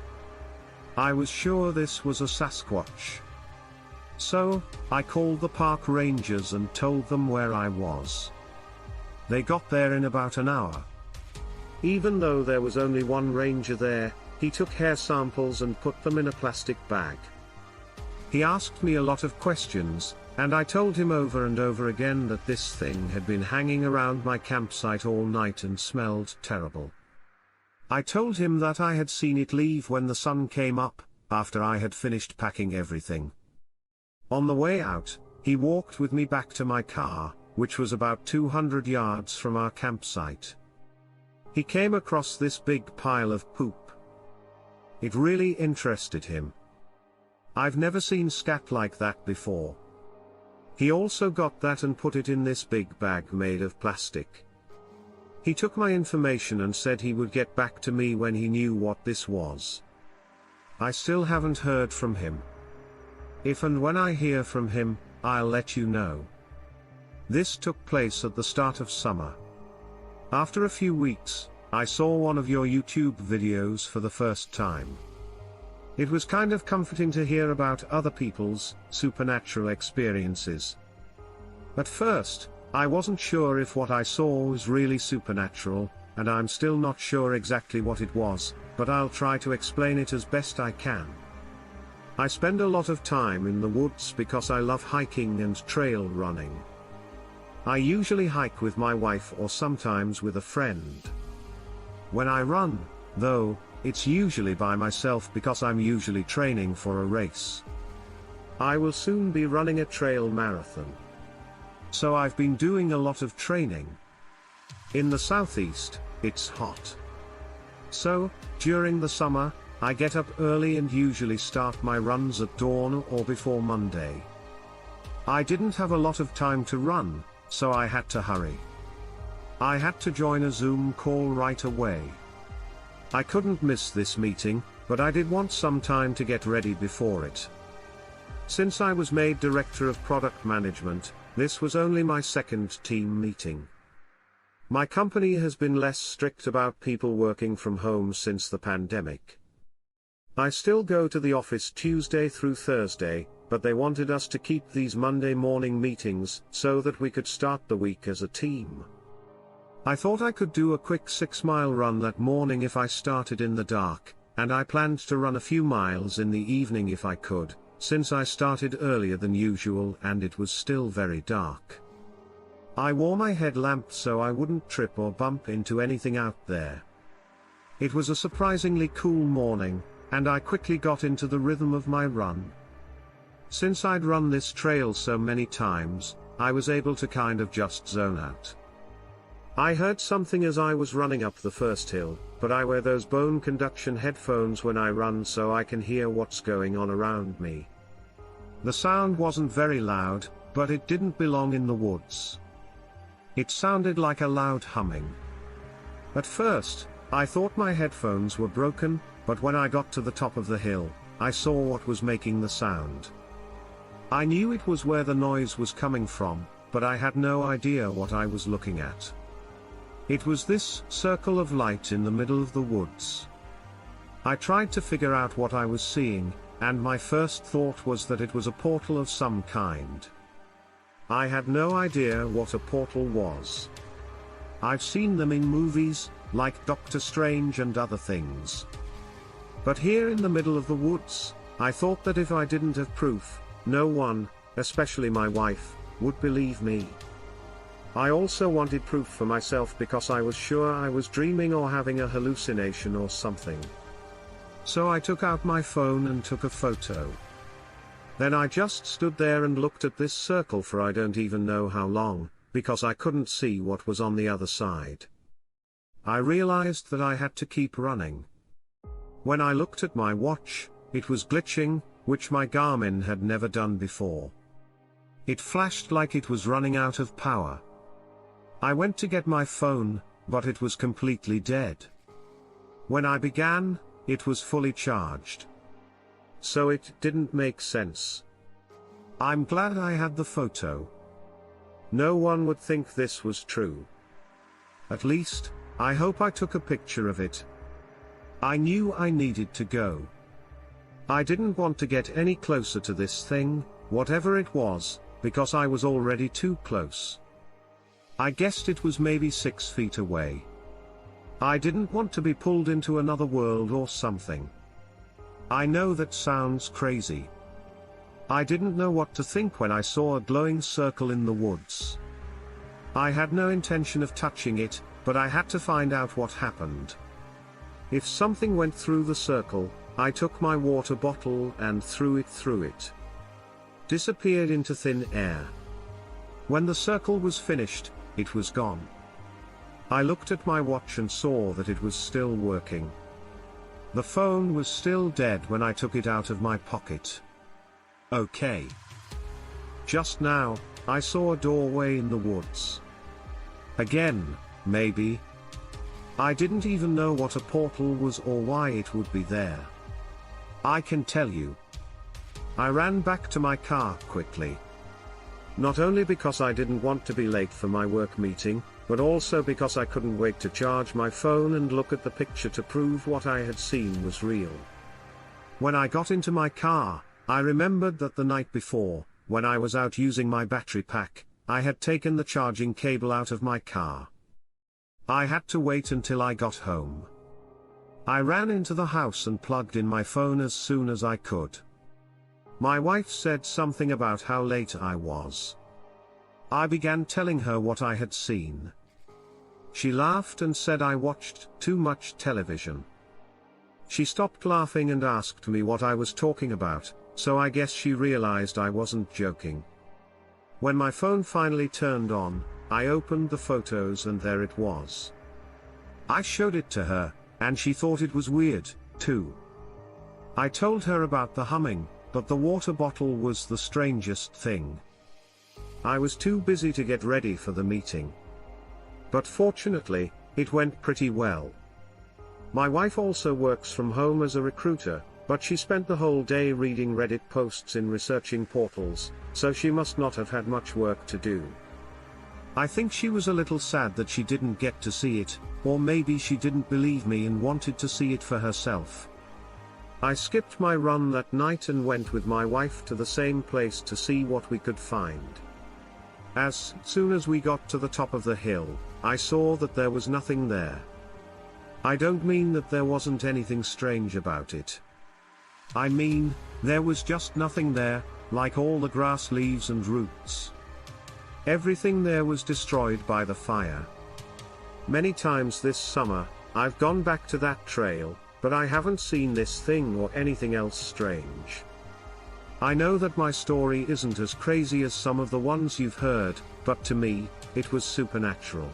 Speaker 1: I was sure this was a Sasquatch. So, I called the park rangers and told them where I was. They got there in about an hour. Even though there was only one ranger there, he took hair samples and put them in a plastic bag. He asked me a lot of questions, and I told him over and over again that this thing had been hanging around my campsite all night and smelled terrible. I told him that I had seen it leave when the sun came up, after I had finished packing everything. On the way out, he walked with me back to my car, which was about 200 yards from our campsite. He came across this big pile of poop. It really interested him. I've never seen scat like that before. He also got that and put it in this big bag made of plastic. He took my information and said he would get back to me when he knew what this was. I still haven't heard from him. If and when I hear from him, I'll let you know. This took place at the start of summer. After a few weeks, I saw one of your YouTube videos for the first time. It was kind of comforting to hear about other people's supernatural experiences. At first, I wasn't sure if what I saw was really supernatural, and I'm still not sure exactly what it was, but I'll try to explain it as best I can. I spend a lot of time in the woods because I love hiking and trail running. I usually hike with my wife or sometimes with a friend. When I run, though, it's usually by myself because I'm usually training for a race. I will soon be running a trail marathon. So I've been doing a lot of training. In the southeast, it's hot. So, during the summer, I get up early and usually start my runs at dawn or before Monday. I didn't have a lot of time to run, so I had to hurry. I had to join a Zoom call right away. I couldn't miss this meeting, but I did want some time to get ready before it. Since I was made Director of Product Management, this was only my second team meeting. My company has been less strict about people working from home since the pandemic. I still go to the office Tuesday through Thursday, but they wanted us to keep these Monday morning meetings so that we could start the week as a team. I thought I could do a quick 6-mile run that morning if I started in the dark, and I planned to run a few miles in the evening if I could, since I started earlier than usual and it was still very dark. I wore my headlamp so I wouldn't trip or bump into anything out there. It was a surprisingly cool morning, and I quickly got into the rhythm of my run. Since I'd run this trail so many times, I was able to kind of just zone out. I heard something as I was running up the first hill, but I wear those bone conduction headphones when I run so I can hear what's going on around me. The sound wasn't very loud, but it didn't belong in the woods. It sounded like a loud humming. At first, I thought my headphones were broken, but when I got to the top of the hill, I saw what was making the sound. I knew it was where the noise was coming from, but I had no idea what I was looking at. It was this circle of light in the middle of the woods. I tried to figure out what I was seeing, and my first thought was that it was a portal of some kind. I had no idea what a portal was. I've seen them in movies, like Doctor Strange and other things. But here in the middle of the woods, I thought that if I didn't have proof, no one, especially my wife, would believe me. I also wanted proof for myself because I was sure I was dreaming or having a hallucination or something. So I took out my phone and took a photo. Then I just stood there and looked at this circle for I don't even know how long, because I couldn't see what was on the other side. I realized that I had to keep running. When I looked at my watch, it was glitching, which my Garmin had never done before. It flashed like it was running out of power. I went to get my phone, but it was completely dead. When I began, it was fully charged. So it didn't make sense. I'm glad I had the photo. No one would think this was true. At least, I hope I took a picture of it. I knew I needed to go. I didn't want to get any closer to this thing, whatever it was, because I was already too close. I guessed it was maybe 6 feet away. I didn't want to be pulled into another world or something. I know that sounds crazy. I didn't know what to think when I saw a glowing circle in the woods. I had no intention of touching it, but I had to find out what happened. If something went through the circle, I took my water bottle and threw it through it. Disappeared into thin air. When the circle was finished, it was gone. I looked at my watch and saw that it was still working. The phone was still dead when I took it out of my pocket. Okay. Just now, I saw a doorway in the woods. Again, maybe. I didn't even know what a portal was or why it would be there. I can tell you. I ran back to my car quickly. Not only because I didn't want to be late for my work meeting, but also because I couldn't wait to charge my phone and look at the picture to prove what I had seen was real. When I got into my car, I remembered that the night before, when I was out using my battery pack, I had taken the charging cable out of my car. I had to wait until I got home. I ran into the house and plugged in my phone as soon as I could. My wife said something about how late I was. I began telling her what I had seen. She laughed and said I watched too much television. She stopped laughing and asked me what I was talking about, so I guess she realized I wasn't joking. When my phone finally turned on, I opened the photos and there it was. I showed it to her, and she thought it was weird, too. I told her about the humming, but the water bottle was the strangest thing. I was too busy to get ready for the meeting. But fortunately, it went pretty well. My wife also works from home as a recruiter, but she spent the whole day reading Reddit posts and researching portals, so she must not have had much work to do. I think she was a little sad that she didn't get to see it, or maybe she didn't believe me and wanted to see it for herself. I skipped my run that night and went with my wife to the same place to see what we could find. As soon as we got to the top of the hill, I saw that there was nothing there. I don't mean that there wasn't anything strange about it. I mean, there was just nothing there, like all the grass, leaves and roots. Everything there was destroyed by the fire. Many times this summer, I've gone back to that trail, but I haven't seen this thing or anything else strange. I know that my story isn't as crazy as some of the ones you've heard, but to me, it was supernatural.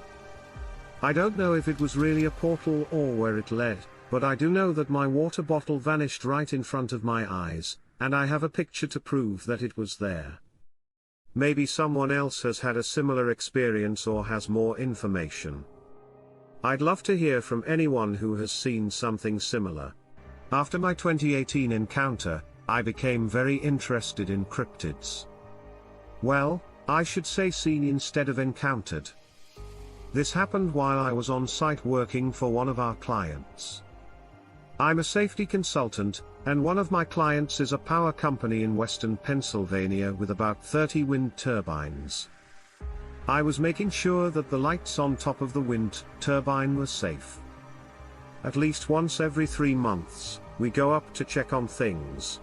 Speaker 1: I don't know if it was really a portal or where it led, but I do know that my water bottle vanished right in front of my eyes, and I have a picture to prove that it was there. Maybe someone else has had a similar experience or has more information. I'd love to hear from anyone who has seen something similar. After my 2018 encounter, I became very interested in cryptids. Well, I should say seen instead of encountered. This happened while I was on site working for one of our clients. I'm a safety consultant, and one of my clients is a power company in western Pennsylvania with about 30 wind turbines. I was making sure that the lights on top of the wind turbine were safe. At least once every 3 months, we go up to check on things.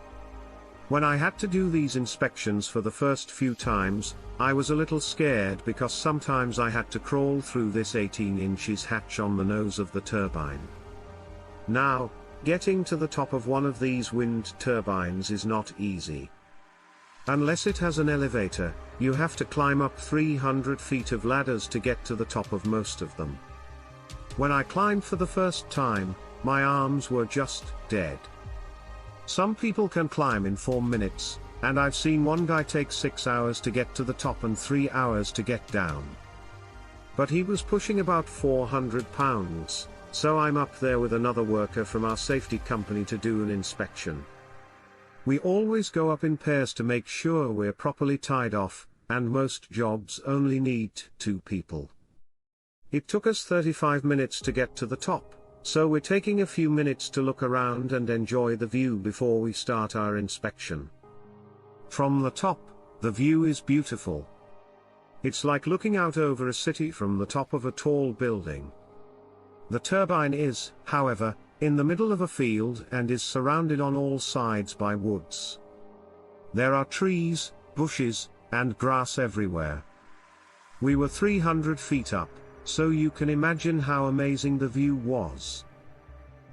Speaker 1: When I had to do these inspections for the first few times, I was a little scared because sometimes I had to crawl through this 18 inches hatch on the nose of the turbine. Now, getting to the top of one of these wind turbines is not easy. Unless it has an elevator, you have to climb up 300 feet of ladders to get to the top of most of them. When I climbed for the first time, my arms were just dead. Some people can climb in 4 minutes, and I've seen one guy take 6 hours to get to the top and 3 hours to get down. But he was pushing about 400 pounds, so I'm up there with another worker from our safety company to do an inspection. We always go up in pairs to make sure we're properly tied off, and most jobs only need 2 people. It took us 35 minutes to get to the top, so we're taking a few minutes to look around and enjoy the view before we start our inspection. From the top, the view is beautiful. It's like looking out over a city from the top of a tall building. The turbine is, however, in the middle of a field and is surrounded on all sides by woods. There are trees, bushes, and grass everywhere. We were 300 feet up, so you can imagine how amazing the view was.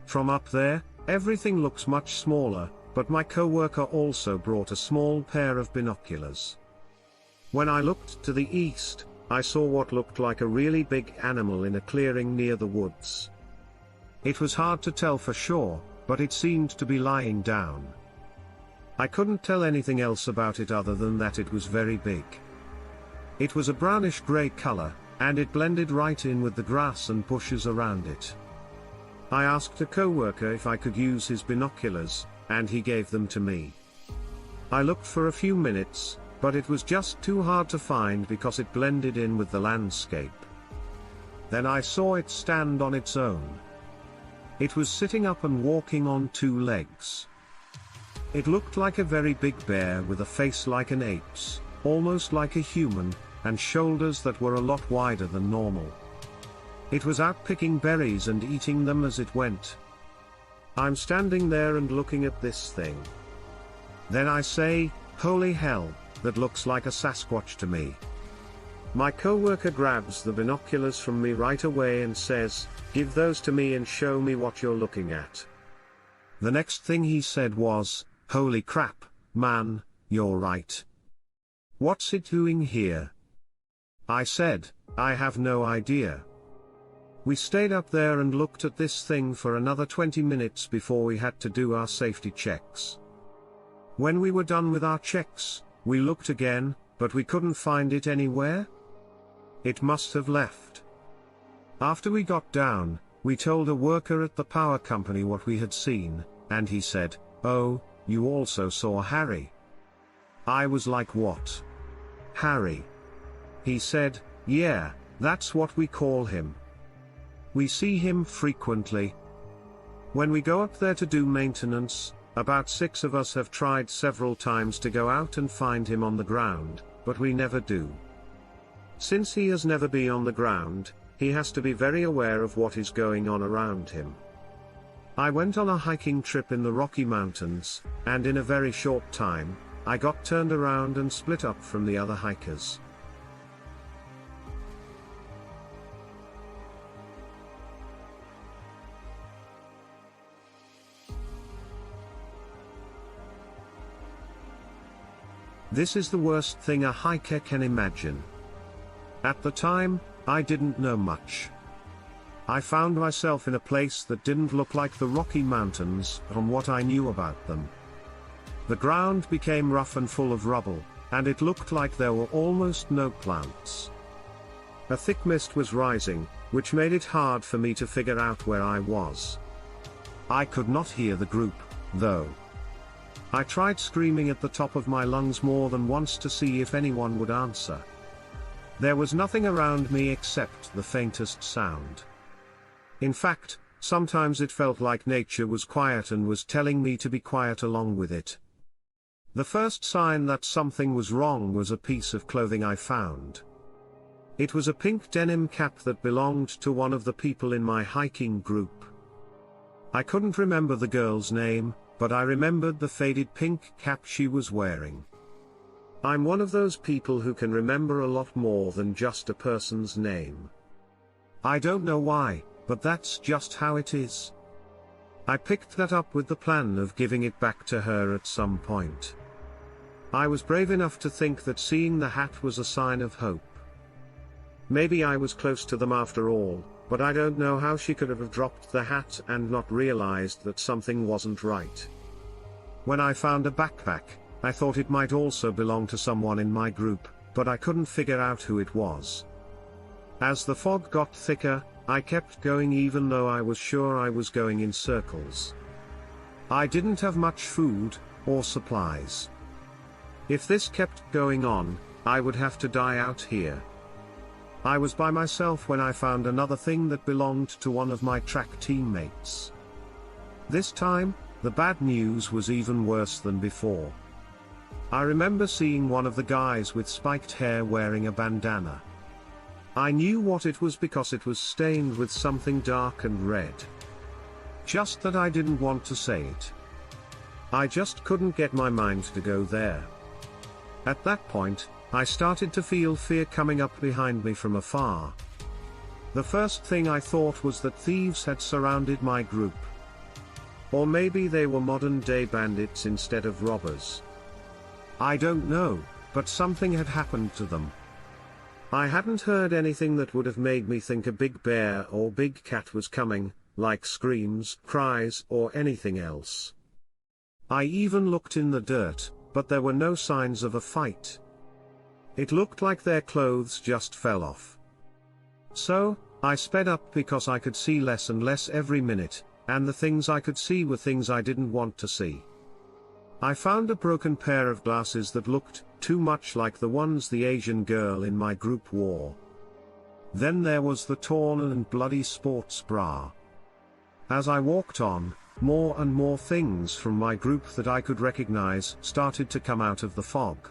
Speaker 1: From up there, everything looks much smaller, but my co-worker also brought a small pair of binoculars. When I looked to the east, I saw what looked like a really big animal in a clearing near the woods. It was hard to tell for sure, but it seemed to be lying down. I couldn't tell anything else about it other than that it was very big. It was a brownish-grey color, and it blended right in with the grass and bushes around it. I asked a co-worker if I could use his binoculars, and he gave them to me. I looked for a few minutes, but it was just too hard to find because it blended in with the landscape. Then I saw it stand on its own. It was sitting up and walking on 2 legs. It looked like a very big bear with a face like an ape's, almost like a human, and shoulders that were a lot wider than normal. It was out picking berries and eating them as it went. I'm standing there and looking at this thing. Then I say, "Holy hell, that looks like a Sasquatch to me." My co-worker grabs the binoculars from me right away and says, "Give those to me and show me what you're looking at." The next thing he said was, "Holy crap, man, you're right. What's it doing here?" I said, "I have no idea." We stayed up there and looked at this thing for another 20 minutes before we had to do our safety checks. When we were done with our checks, we looked again, but we couldn't find it anywhere. It must have left. After we got down, we told a worker at the power company what we had seen, and he said, "Oh, you also saw Harry?" I was like, "What? Harry?" He said, "Yeah, that's what we call him. We see him frequently. When we go up there to do maintenance, about 6 of us have tried several times to go out and find him on the ground, but we never do. Since he has never been on the ground, he has to be very aware of what is going on around him." I went on a hiking trip in the Rocky Mountains, and in a very short time, I got turned around and split up from the other hikers. This is the worst thing a hiker can imagine. At the time, I didn't know much. I found myself in a place that didn't look like the Rocky Mountains from what I knew about them. The ground became rough and full of rubble, and it looked like there were almost no plants. A thick mist was rising, which made it hard for me to figure out where I was. I could not hear the group, though. I tried screaming at the top of my lungs more than once to see if anyone would answer. There was nothing around me except the faintest sound. In fact, sometimes it felt like nature was quiet and was telling me to be quiet along with it. The first sign that something was wrong was a piece of clothing I found. It was a pink denim cap that belonged to one of the people in my hiking group. I couldn't remember the girl's name, but I remembered the faded pink cap she was wearing. I'm one of those people who can remember a lot more than just a person's name. I don't know why, but that's just how it is. I picked that up with the plan of giving it back to her at some point. I was brave enough to think that seeing the hat was a sign of hope. Maybe I was close to them after all, but I don't know how she could have dropped the hat and not realized that something wasn't right. When I found a backpack, I thought it might also belong to someone in my group, but I couldn't figure out who it was. As the fog got thicker, I kept going even though I was sure I was going in circles. I didn't have much food, or supplies. If this kept going on, I would have to die out here. I was by myself when I found another thing that belonged to one of my track teammates. This time, the bad news was even worse than before. I remember seeing one of the guys with spiked hair wearing a bandana. I knew what it was because it was stained with something dark and red. Just that I didn't want to say it. I just couldn't get my mind to go there. At that point, I started to feel fear coming up behind me from afar. The first thing I thought was that thieves had surrounded my group. Or maybe they were modern-day bandits instead of robbers. I don't know, but something had happened to them. I hadn't heard anything that would have made me think a big bear or big cat was coming, like screams, cries, or anything else. I even looked in the dirt, but there were no signs of a fight. It looked like their clothes just fell off. So, I sped up because I could see less and less every minute, and the things I could see were things I didn't want to see. I found a broken pair of glasses that looked too much like the ones the Asian girl in my group wore. Then there was the torn and bloody sports bra. As I walked on, more and more things from my group that I could recognize started to come out of the fog.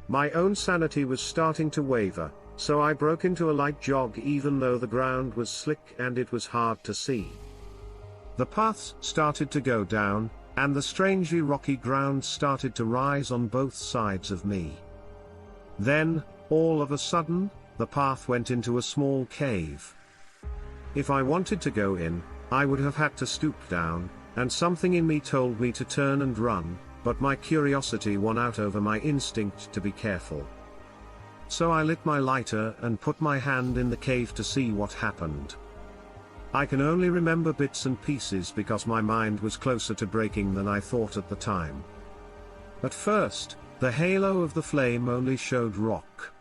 Speaker 1: My own sanity was starting to waver, so I broke into a light jog even though the ground was slick and it was hard to see. The paths started to go down, and the strangely rocky ground started to rise on both sides of me. Then, all of a sudden, the path went into a small cave. If I wanted to go in, I would have had to stoop down, and something in me told me to turn and run, but my curiosity won out over my instinct to be careful. So I lit my lighter and put my hand in the cave to see what happened. I can only remember bits and pieces because my mind was closer to breaking than I thought at the time. At first, the halo of the flame only showed rock.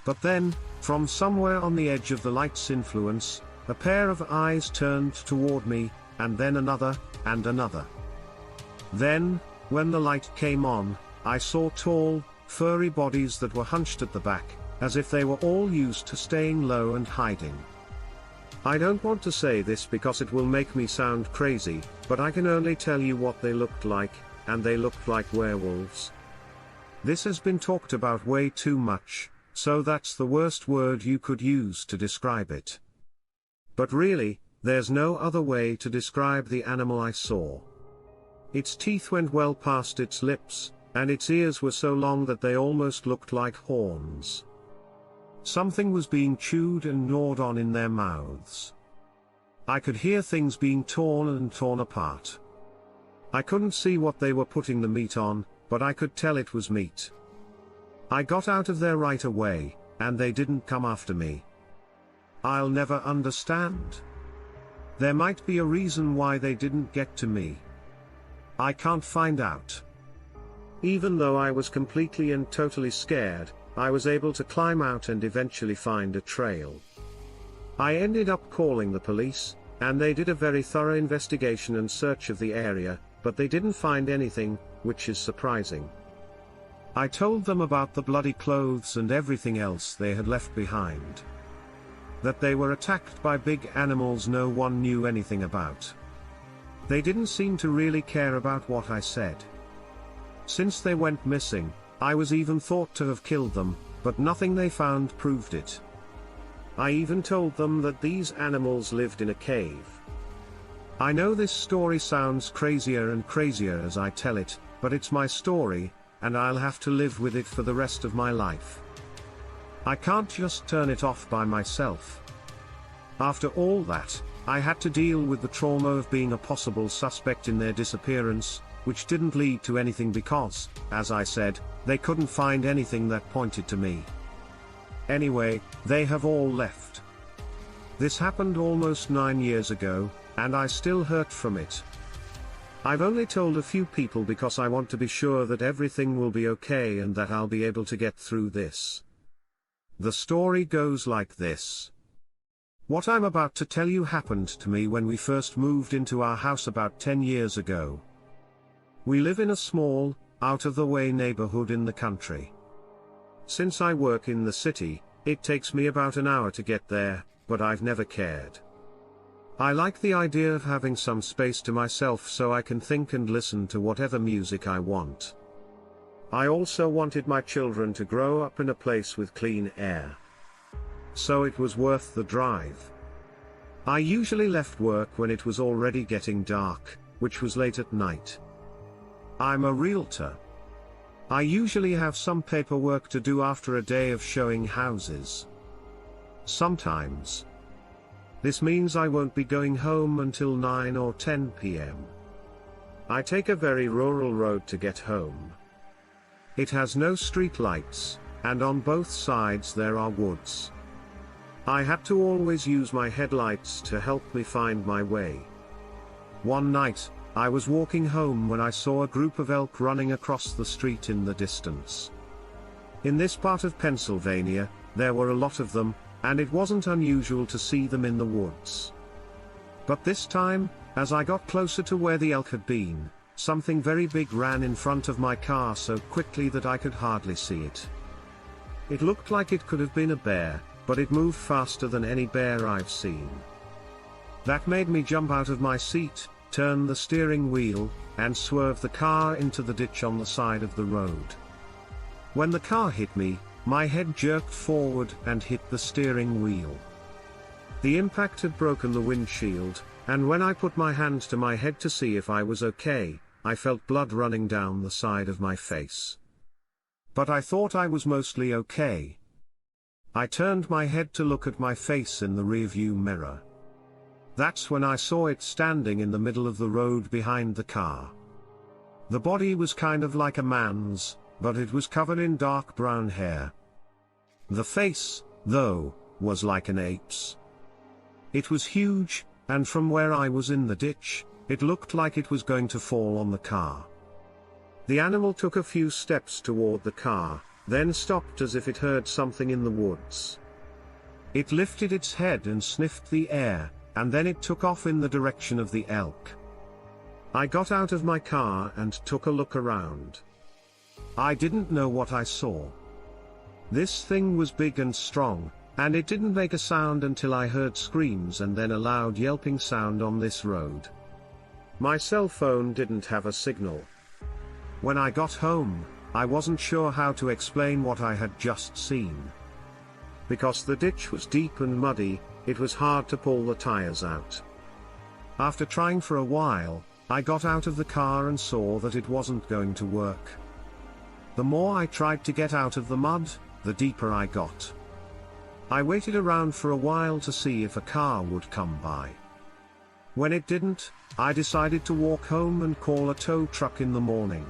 Speaker 1: But then, from somewhere on the edge of the light's influence, a pair of eyes turned toward me, and then another, and another. Then, when the light came on, I saw tall, furry bodies that were hunched at the back, as if they were all used to staying low and hiding. I don't want to say this because it will make me sound crazy, but I can only tell you what they looked like, and they looked like werewolves. This has been talked about way too much, so that's the worst word you could use to describe it. But really, there's no other way to describe the animal I saw. Its teeth went well past its lips, and its ears were so long that they almost looked like horns. Something was being chewed and gnawed on in their mouths. I could hear things being torn and torn apart. I couldn't see what they were putting the meat on, but I could tell it was meat. I got out of there right away, and they didn't come after me. I'll never understand. There might be a reason why they didn't get to me. I can't find out. Even though I was completely and totally scared, I was able to climb out and eventually find a trail. I ended up calling the police, and they did a very thorough investigation and search of the area, but they didn't find anything, which is surprising. I told them about the bloody clothes and everything else they had left behind. That they were attacked by big animals no one knew anything about. They didn't seem to really care about what I said. Since they went missing, I was even thought to have killed them, but nothing they found proved it. I even told them that these animals lived in a cave. I know this story sounds crazier and crazier as I tell it, but it's my story, and I'll have to live with it for the rest of my life. I can't just turn it off by myself. After all that, I had to deal with the trauma of being a possible suspect in their disappearance, which didn't lead to anything because, as I said, they couldn't find anything that pointed to me. Anyway, they have all left. This happened almost 9 years ago, and I still hurt from it. I've only told a few people because I want to be sure that everything will be okay and that I'll be able to get through this. The story goes like this. What I'm about to tell you happened to me when we first moved into our house about 10 years ago. We live in a small, out-of-the-way neighborhood in the country. Since I work in the city, it takes me about an hour to get there, but I've never cared. I like the idea of having some space to myself so I can think and listen to whatever music I want. I also wanted my children to grow up in a place with clean air. So it was worth the drive. I usually left work when it was already getting dark, which was late at night. I'm a realtor. I usually have some paperwork to do after a day of showing houses. Sometimes. This means I won't be going home until 9 or 10 p.m. I take a very rural road to get home. It has no street lights, and on both sides there are woods. I had to always use my headlights to help me find my way. One night, I was walking home when I saw a group of elk running across the street in the distance. In this part of Pennsylvania, there were a lot of them, and it wasn't unusual to see them in the woods. But this time, as I got closer to where the elk had been, something very big ran in front of my car so quickly that I could hardly see it. It looked like it could have been a bear, but it moved faster than any bear I've seen. That made me jump out of my seat, turn the steering wheel, and swerve the car into the ditch on the side of the road. When the car hit me, my head jerked forward and hit the steering wheel. The impact had broken the windshield, and when I put my hand to my head to see if I was okay, I felt blood running down the side of my face. But I thought I was mostly okay. I turned my head to look at my face in the rearview mirror. That's when I saw it standing in the middle of the road behind the car. The body was kind of like a man's, but it was covered in dark brown hair. The face, though, was like an ape's. It was huge, and from where I was in the ditch, it looked like it was going to fall on the car. The animal took a few steps toward the car, then stopped as if it heard something in the woods. It lifted its head and sniffed the air, and then it took off in the direction of the elk. I got out of my car and took a look around. I didn't know what I saw. This thing was big and strong, and it didn't make a sound until I heard screams and then a loud yelping sound on this road. My cell phone didn't have a signal. When I got home, I wasn't sure how to explain what I had just seen. Because the ditch was deep and muddy, it was hard to pull the tires out. After trying for a while, I got out of the car and saw that it wasn't going to work. The more I tried to get out of the mud, the deeper I got. I waited around for a while to see if a car would come by. When it didn't, I decided to walk home and call a tow truck in the morning.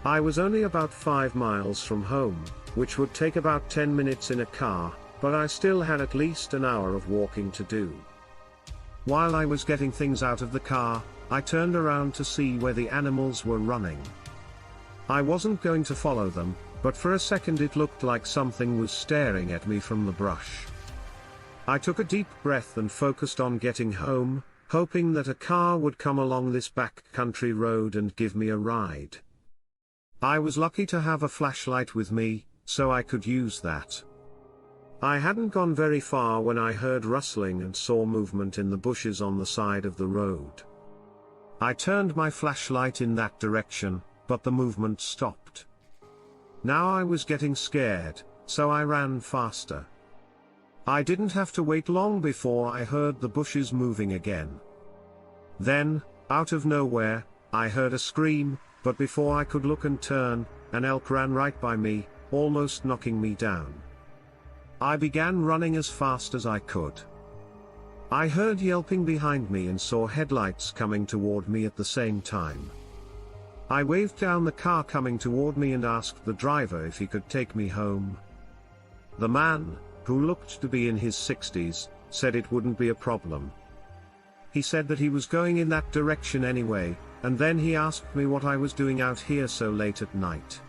Speaker 1: I was only about 5 miles from home, which would take about 10 minutes in a car, but I still had at least an hour of walking to do. While I was getting things out of the car, I turned around to see where the animals were running. I wasn't going to follow them, but for a second it looked like something was staring at me from the brush. I took a deep breath and focused on getting home, hoping that a car would come along this back country road and give me a ride. I was lucky to have a flashlight with me, so I could use that. I hadn't gone very far when I heard rustling and saw movement in the bushes on the side of the road. I turned my flashlight in that direction, but the movement stopped. Now I was getting scared, so I ran faster. I didn't have to wait long before I heard the bushes moving again. Then, out of nowhere, I heard a scream, but before I could look and turn, an elk ran right by me, almost knocking me down. I began running as fast as I could. I heard yelping behind me and saw headlights coming toward me at the same time. I waved down the car coming toward me and asked the driver if he could take me home. The man, who looked to be in his 60s, said it wouldn't be a problem. He said that he was going in that direction anyway, and then he asked me what I was doing out here so late at night.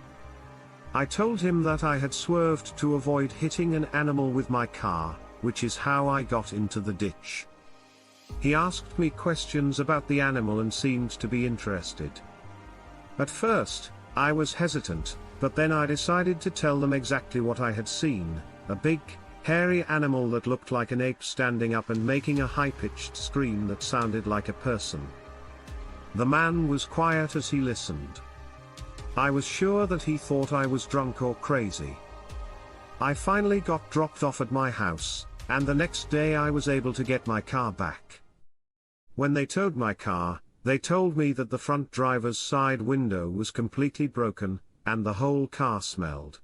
Speaker 1: I told him that I had swerved to avoid hitting an animal with my car, which is how I got into the ditch. He asked me questions about the animal and seemed to be interested. At first, I was hesitant, but then I decided to tell them exactly what I had seen: a big, hairy animal that looked like an ape standing up and making a high-pitched scream that sounded like a person. The man was quiet as he listened. I was sure that he thought I was drunk or crazy. I finally got dropped off at my house, and the next day I was able to get my car back. When they towed my car, they told me that the front driver's side window was completely broken, and the whole car smelled.